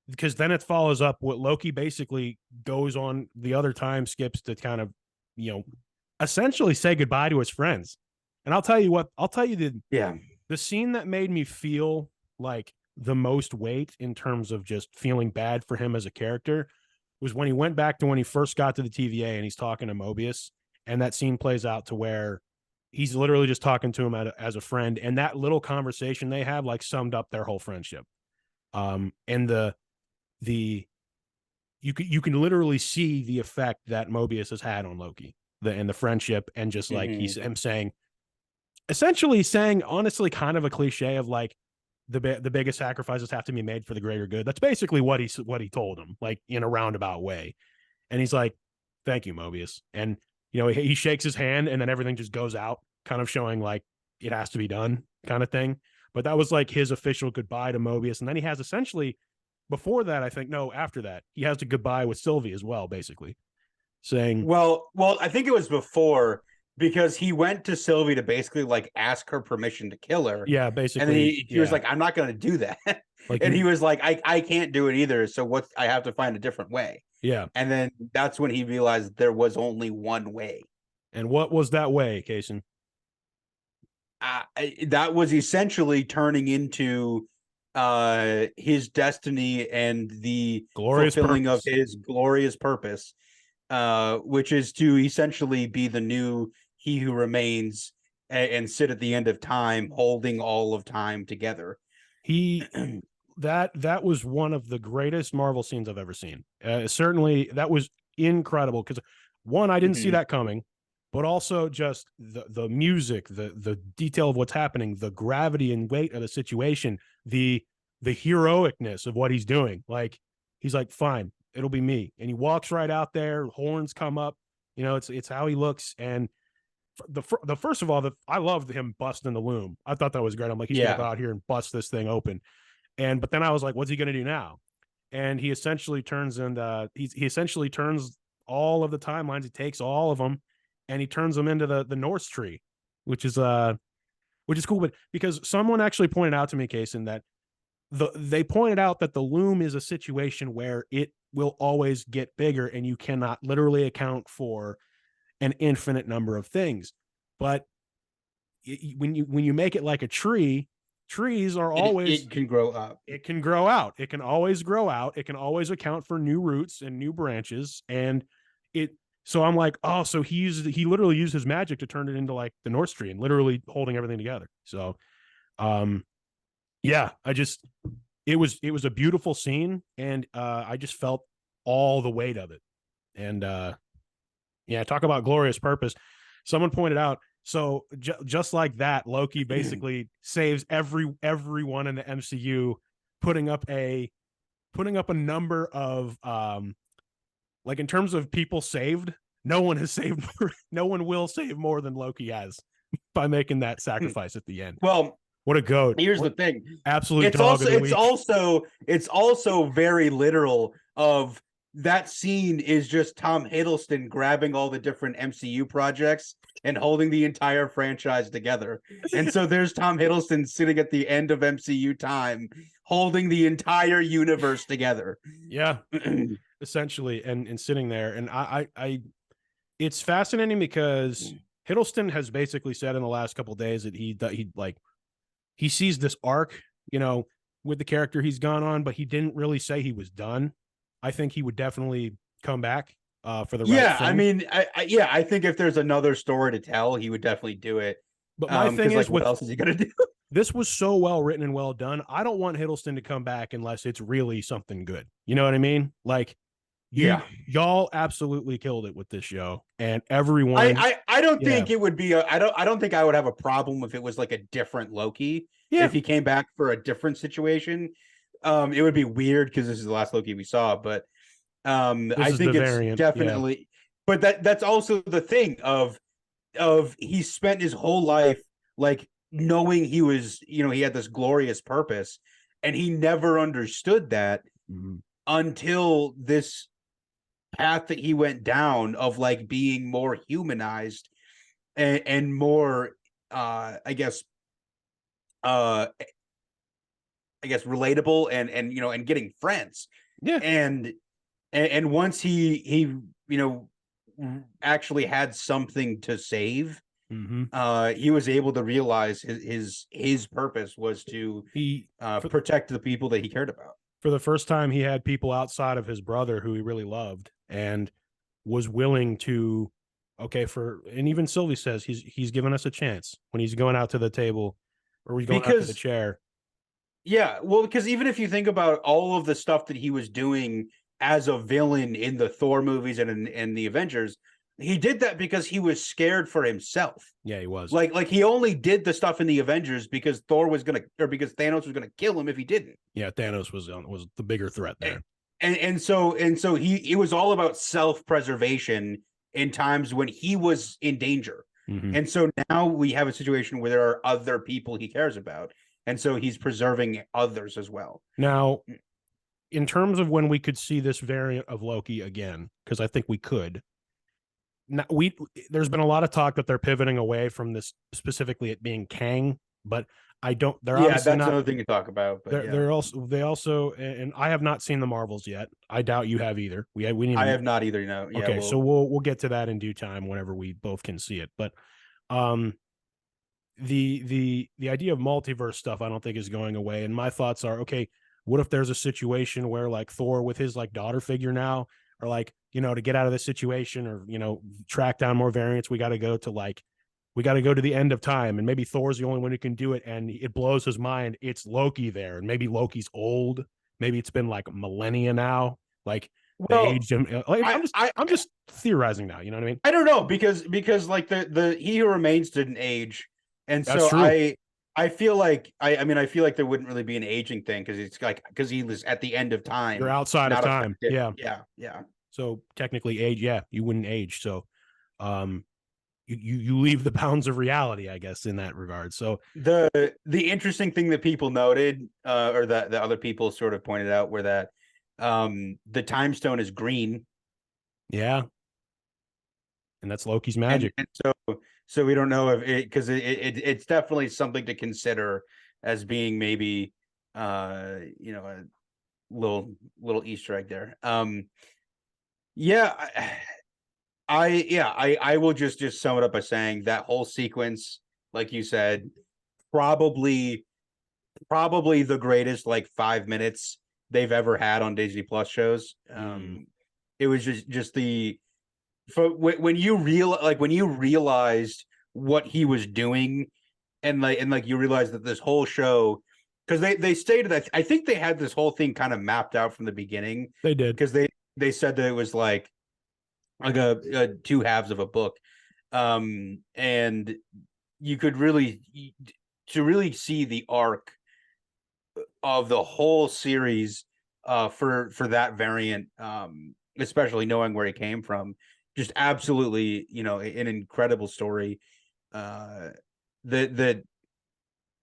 because then it follows up what Loki basically goes on the other time skips to kind of, you know, essentially say goodbye to his friends. And I'll tell you the scene that made me feel like the most weight in terms of just feeling bad for him as a character was when he went back to when he first got to the TVA and he's talking to Mobius, and that scene plays out to where he's literally just talking to him as a friend, and that little conversation they have like summed up their whole friendship. And you can literally see the effect that Mobius has had on Loki, and the friendship, and just like him saying, essentially saying, honestly, kind of a cliche of like, the biggest sacrifices have to be made for the greater good. That's basically what he told him, like, in a roundabout way. And he's like, thank you, Mobius. And, you know, he shakes his hand, and then everything just goes out, kind of showing like it has to be done, kind of thing. But that was like his official goodbye to Mobius. And then he has essentially, before that, I think, no, after that, he has a goodbye with Sylvie as well, basically saying, well, I think it was before, because he went to Sylvie to basically like ask her permission to kill her. Yeah, basically. And then he was like, I'm not going to do that. Like, and he was like, I can't do it either. So I have to find a different way. Yeah. And then that's when he realized there was only one way. And what was that way, Casen? That was essentially turning into his destiny and the glorious fulfilling purpose of his glorious purpose, which is to essentially be the new He Who Remains, and sit at the end of time, holding all of time together. That was one of the greatest Marvel scenes I've ever seen. Certainly, that was incredible, because one, I didn't see that coming, but also just the music, the detail of what's happening, the gravity and weight of the situation, the heroicness of what he's doing. Like, he's like, fine, it'll be me. And he walks right out there, horns come up, it's how he looks. And the first of all, I loved him busting the loom. I thought that was great. I'm like, he's gonna go out here and bust this thing open. But then I was like, what's he gonna do now? And he essentially turns he essentially turns all of the timelines. He takes all of them and he turns them into the Norse tree, which is cool. But because someone actually pointed out to me, Casen, that they pointed out that the loom is a situation where it will always get bigger and you cannot literally account for an infinite number of things. But when you make it like a tree, trees are always, it can grow up. It can grow out. It can always grow out. It can always account for new roots and new branches. And so I'm like, oh, so he literally used his magic to turn it into like the North tree and literally holding everything together. So, yeah, it was a beautiful scene, and I just felt all the weight of it. And yeah, talk about glorious purpose. Someone pointed out, so just like that, Loki basically saves everyone in the MCU, putting up a number of like, in terms of people saved, no one will save more than Loki has by making that sacrifice at the end. Well, what a goat. Here's the thing. Absolute it's dog also of the it's week. it's also very literal of that scene is just Tom Hiddleston grabbing all the different MCU projects and holding the entire franchise together. And so there's Tom Hiddleston sitting at the end of MCU time holding the entire universe together. Yeah. Essentially, and sitting there. And I it's fascinating because Hiddleston has basically said in the last couple of days that he sees this arc, with the character he's gone on, but he didn't really say he was done. I think he would definitely come back for the right thing. I mean, I think if there's another story to tell, he would definitely do it. But my thing is, what else is he gonna do? This was so well written and well done. I don't want Hiddleston to come back unless it's really something good. You know what I mean? Like, y'all absolutely killed it with this show, and everyone. I don't think it would be. I don't think I would have a problem if it was like a different Loki. Yeah. If he came back for a different situation, it would be weird because this is the last Loki we saw. But I think it's definitely. Yeah. But that's also the thing of he spent his whole life like knowing he was, he had this glorious purpose, and he never understood that until this path that he went down of like being more humanized and more I guess relatable and getting friends. Yeah. And once he actually had something to save, he was able to realize his purpose was to protect the people that he cared about. For the first time, he had people outside of his brother who he really loved and was willing to, and even Sylvie says he's given us a chance when he's going out to the table or he's going out to the chair. Yeah, well, because even if you think about all of the stuff that he was doing as a villain in the Thor movies and in the Avengers, he did that because he was scared for himself. Yeah, he was. Like he only did the stuff in the Avengers because because Thanos was gonna kill him if he didn't. Yeah, Thanos was the bigger threat there. And so it was all about self-preservation in times when he was in danger. And so now we have a situation where there are other people he cares about. And so he's preserving others as well. Now, in terms of when we could see this variant of Loki again, because I think we could. Now, there's been a lot of talk that they're pivoting away from this, specifically it being Kang, but I don't. They're that's another thing to talk about. But they also, and I have not seen the Marvels yet. I doubt you have either. I have not either. No. Yeah, okay, so we'll get to that in due time whenever we both can see it. But the idea of multiverse stuff I don't think is going away. And my thoughts are, okay, what if there's a situation where like Thor with his like daughter figure now, or like, to get out of this situation or, track down more variants, we got to go to the end of time, and maybe Thor's the only one who can do it. And it blows his mind. It's Loki there. And maybe Loki's old. Maybe it's been like millennia now. Like, they Well, aged him. Like, I'm just theorizing now. You know what I mean? I don't know because like the He Who Remains didn't age, and That's so true. I feel like I mean I feel like there wouldn't really be an aging thing because it's like because he was at the end of You're time, outside of not time. affected. Yeah. Yeah. So technically, age. Yeah, you wouldn't age. So, um, you leave the bounds of reality, I guess, in that regard. So The interesting thing that people noted, or that the other people sort of pointed out, were that the time stone is green, yeah, and that's Loki's magic. and so we don't know if it because it's definitely something to consider as being maybe you know a little Easter egg there. Yeah, I will just sum it up by saying that whole sequence, like you said, probably probably the greatest like 5 minutes they've ever had on Disney Plus shows. It was just the for when you when you realized what he was doing, and like you realize that this whole show, because they stated that I think they had this whole thing kind of mapped out from the beginning They did. because they said that it was like a two halves of a book, and you could really to really see the arc of the whole series for that variant, especially knowing where he came from, just absolutely an incredible story. That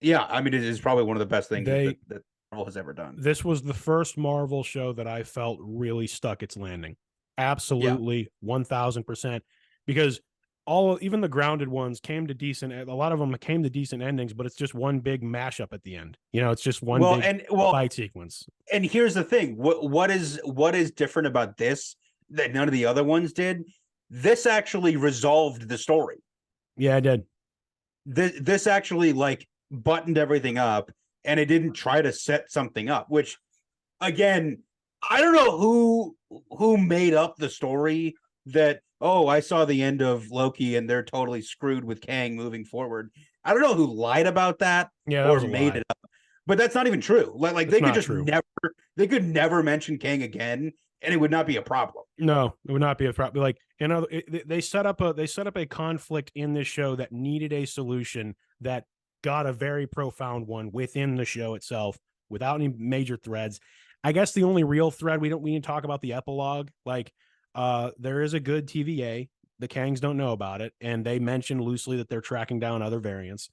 yeah, I mean it is probably one of the best things that Marvel has ever done. This was the first Marvel show that I felt really stuck its landing. Yeah. Absolutely, 1000%. Because even the grounded ones came to decent. A lot of them came to decent endings, but it's just one big mashup at the end. It's just one big fight sequence. And here's the thing: what is different about this that none of the other ones did? This actually resolved the story. Yeah, I did. This actually like buttoned everything up, and it didn't try to set something up. Which, again, I don't know who made up the story that, oh, I saw the end of Loki and they're totally screwed with Kang moving forward. I don't know who lied about that, yeah, that or was made it up. But that's not even true. Like they could just true. they could never mention Kang again, and it would not be a problem. No, it would not be a problem. Like, they set up a conflict in this show that needed a solution that got a very profound one within the show itself without any major threads. I guess the only real thread we need to talk about the epilogue. Like, there is a good TVA. The Kangs don't know about it, and they mention loosely that they're tracking down other variants.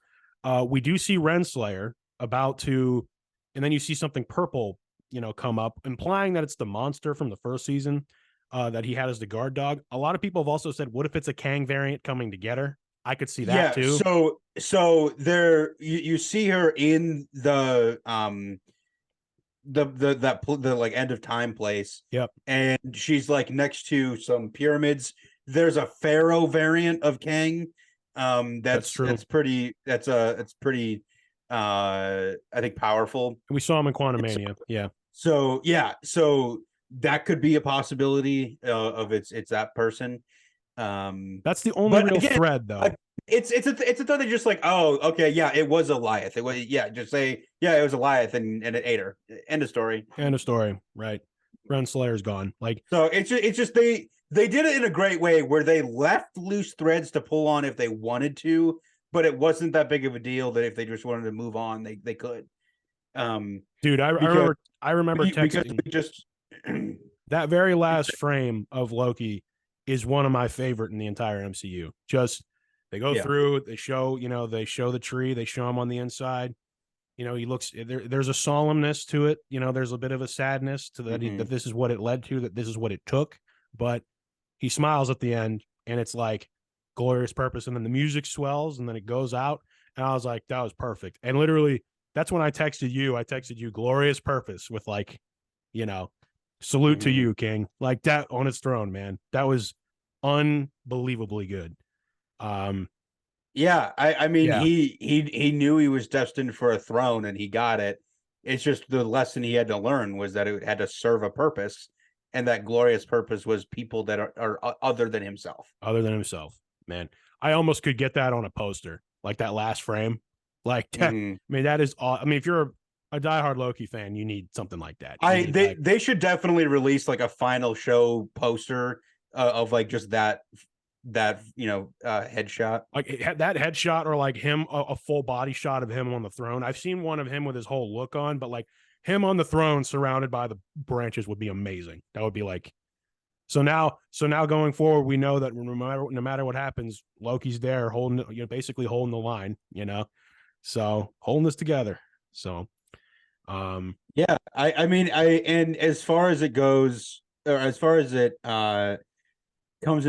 We do see Renslayer about to, and then you see something purple, come up, implying that it's the monster from the first season that he had as the guard dog. A lot of people have also said, what if it's a Kang variant coming to get her? I could see that too. So there you see her in the like end of time place. Yep. And she's like next to some pyramids. There's a pharaoh variant of Kang. That's true. It's pretty I think powerful. We saw him in Quantumania. So that could be a possibility of it's that person. That's the only real thread, though. It's a thread that just like, oh, okay, yeah, it was Eliath. It was, yeah, just say, yeah, it was Eliath and it ate her. End of story. End of story. Right. Renslayer's gone. Like, so it's just they did it in a great way where they left loose threads to pull on if they wanted to, but it wasn't that big of a deal that if they just wanted to move on, they could. Dude, I remember texting just that very last frame of Loki is one of my favorite in the entire MCU. Just they go through, they show the tree, they show him on the inside. He looks there's a solemnness to it. There's a bit of a sadness to that, that this is what it led to, that this is what it took. But he smiles at the end, and it's like glorious purpose. And then the music swells, and then it goes out. And I was like, that was perfect. And literally, that's when I texted you glorious purpose with like, salute to you, King. Like that on his throne, man. That was unbelievably good. Yeah, I mean, he knew he was destined for a throne, and he got it. It's just the lesson he had to learn was that it had to serve a purpose, and that glorious purpose was people that are other than himself. Other than himself, man. I almost could get that on a poster, like that last frame. Like that, I mean, that is. I mean, if you're a diehard Loki fan, you need something like that. You I need they like they should definitely release like a final show poster of like just that headshot. that headshot, or like him a full body shot of him on the throne. I've seen one of him with his whole look on, but like him on the throne surrounded by the branches would be amazing. That would be like so now going forward, we know that no matter what happens, Loki's there holding, basically holding the line, so holding this together. So Yeah, I mean and as far as it goes, or as far as it comes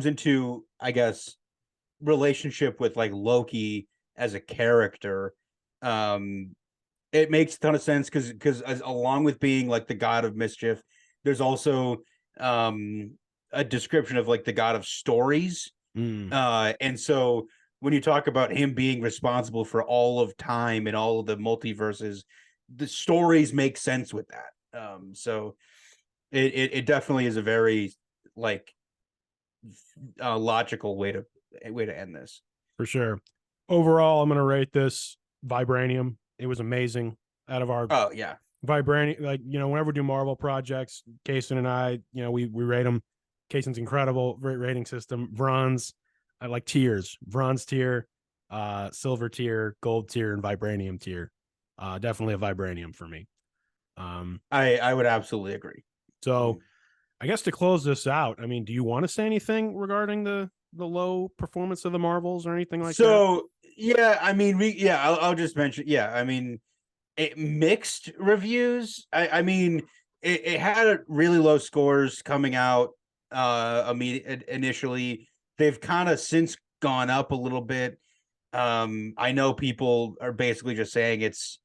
into I guess relationship with like Loki as a character, um it makes a ton of sense because along with being like the god of mischief, there's also a description of like the god of stories. And so when you talk about him being responsible for all of time and all of the multiverses, the stories make sense with that. So it definitely is a very like logical way to end this. for sure. Overall, I'm gonna rate this Vibranium. It was amazing. Out of our Oh yeah. Vibranium, like whenever we do Marvel projects, Casen and I, we rate them. Casen's incredible rating system. Bronze, I like tiers: bronze tier, silver tier, gold tier, and vibranium tier. Definitely a vibranium for me. I would absolutely agree. So I guess to close this out, I mean, do you want to say anything regarding the low performance of the Marvels or anything like that? So yeah, I mean I'll just mention, I mean mixed reviews. I mean it had really low scores coming out initially. They've kind of since gone up a little bit. I know people are basically just saying it's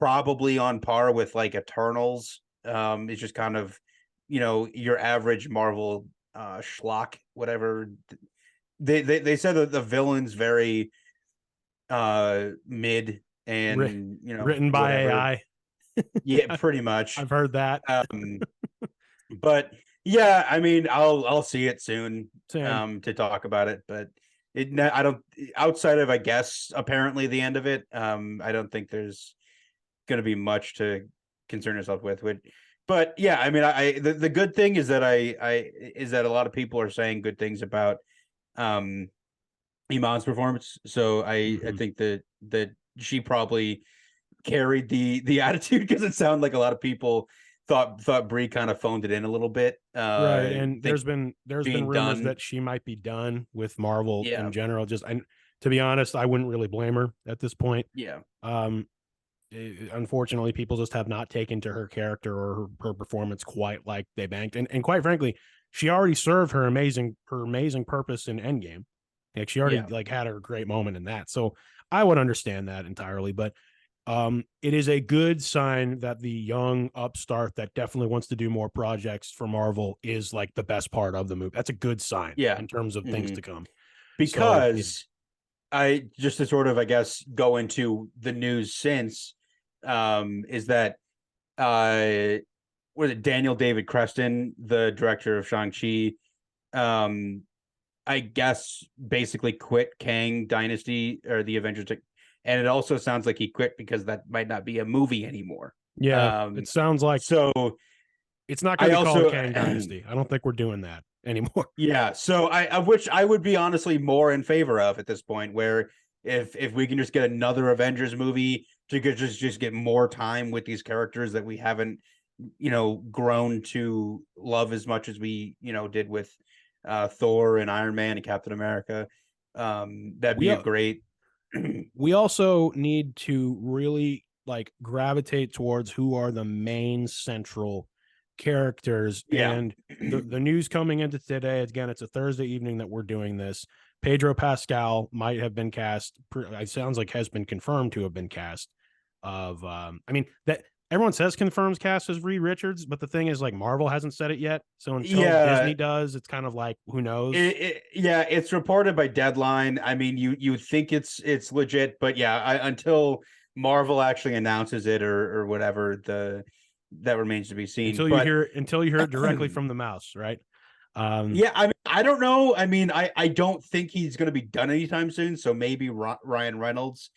probably on par with like Eternals. It's just kind of your average Marvel schlock, whatever. They said that the villain's very mid and written by whatever. AI. Yeah, pretty much. I've heard that. But yeah, I mean, I'll see it soon. Same. To talk about it, but I don't, outside of I guess apparently the end of it. I don't think there's going to be much to concern yourself with. But yeah, I mean, the good thing is that is that a lot of people are saying good things about Iman's performance. So I think that she probably carried the attitude, because it sounded like a lot of people thought Brie kind of phoned it in a little bit. Right, and there's been rumors done. that she might be done with Marvel Yeah. in general. And to be honest, I wouldn't really blame her at this point. Yeah. Unfortunately, people just have not taken to her character or her performance quite like they banked. And quite frankly, she already served her amazing purpose in Endgame. Like she already like had her great moment in that. So I would understand that entirely. But it is a good sign that the young upstart that definitely wants to do more projects for Marvel is like the best part of the movie. That's a good sign in terms of things to come. Because I just to sort of, I guess, go into the news since is that was it Daniel David Creston, the director of Shang-Chi, I guess basically quit Kang Dynasty or the Avengers, and it also sounds like he quit because that might not be a movie anymore. Yeah, it sounds like so. It's not going to be called Kang Dynasty. I don't think we're doing that anymore. Yeah, so which I would be honestly more in favor of at this point, where if we can just get another Avengers movie to just get more time with these characters that we haven't grown to love as much as we did with Thor and Iron Man and Captain America, that'd be a great. We also need to really like gravitate towards who are the main central characters. And the news coming into today, again, it's a Thursday evening that we're doing this. Pedro Pascal might have been cast. It sounds like has been confirmed to have been cast. I mean that everyone says confirms cast as Reed Richards, but the thing is, like, Marvel hasn't said it yet. So until Disney does, it's kind of like, who knows? It's reported by Deadline. I mean, you think it's legit, but until Marvel actually announces it or whatever, that remains to be seen. Until you hear it directly from the mouse, right? I mean, I don't know. I mean, I don't think he's going to be done anytime soon. So maybe Ryan Reynolds.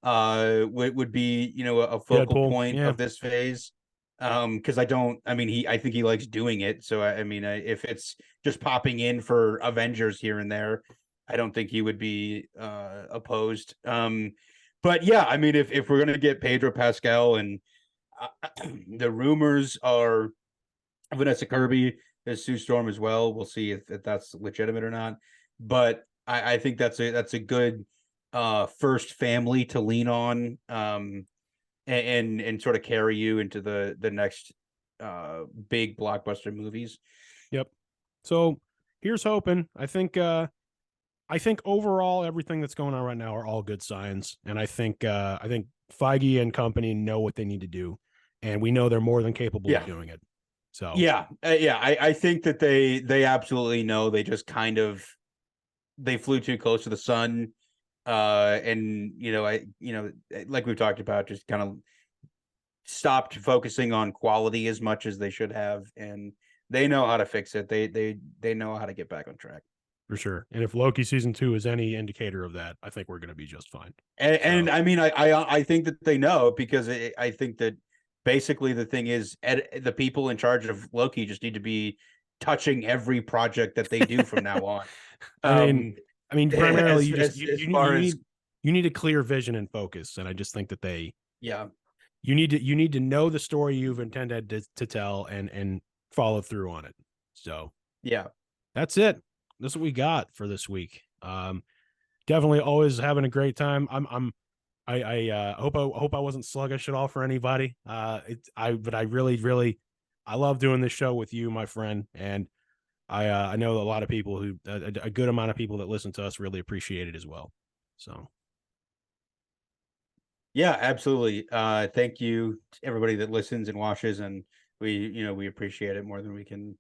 would be, you know, a focal Deadpool, point yeah, of this phase. Because I mean, I think he likes doing it. So I mean, if it's just popping in for Avengers here and there, I don't think he would be opposed. But yeah, I mean, if we're gonna get Pedro Pascal, and the rumors are Vanessa Kirby as Sue Storm as well. We'll see if that's legitimate or not. But I think that's a good first family to lean on, and sort of carry you into the next big blockbuster movies. yep. So here's hoping. I think overall everything that's going on right now are all good signs, and I think Feige and company know what they need to do, and we know they're more than capable of Yeah. doing it. So Yeah. I think that they absolutely know. They just kind of they flew too close to the sun, and like we've talked about, just kind of stopped focusing on quality as much as they should have, and they know how to fix it. They know how to get back on track. for sure. And if Loki season 2 is any indicator of that, I think we're going to be just fine. And So I mean, I think that they know, because I think that basically the thing is, the people in charge of Loki just need to be touching every project that they do from now on. I mean, Um, primarily you just as far as you need a clear vision and focus, and I just think that yeah, you need to know the story you've intended to tell and follow through on it. So yeah, that's it. That's what we got for this week. Definitely always having a great time. I hope I wasn't sluggish at all for anybody. But I really I love doing this show with you, my friend, and I know a lot of people who a good amount of people that listen to us really appreciate it as well. So yeah, absolutely. Thank you to everybody that listens and watches, and we appreciate it more than we can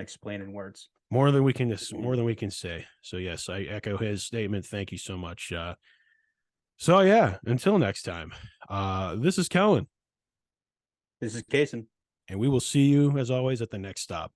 explain in words. more than we can say. So yes, I echo his statement. Thank you so much. So yeah, until next time. This is Kellan, This is Casen. and we will see you as always at the next stop.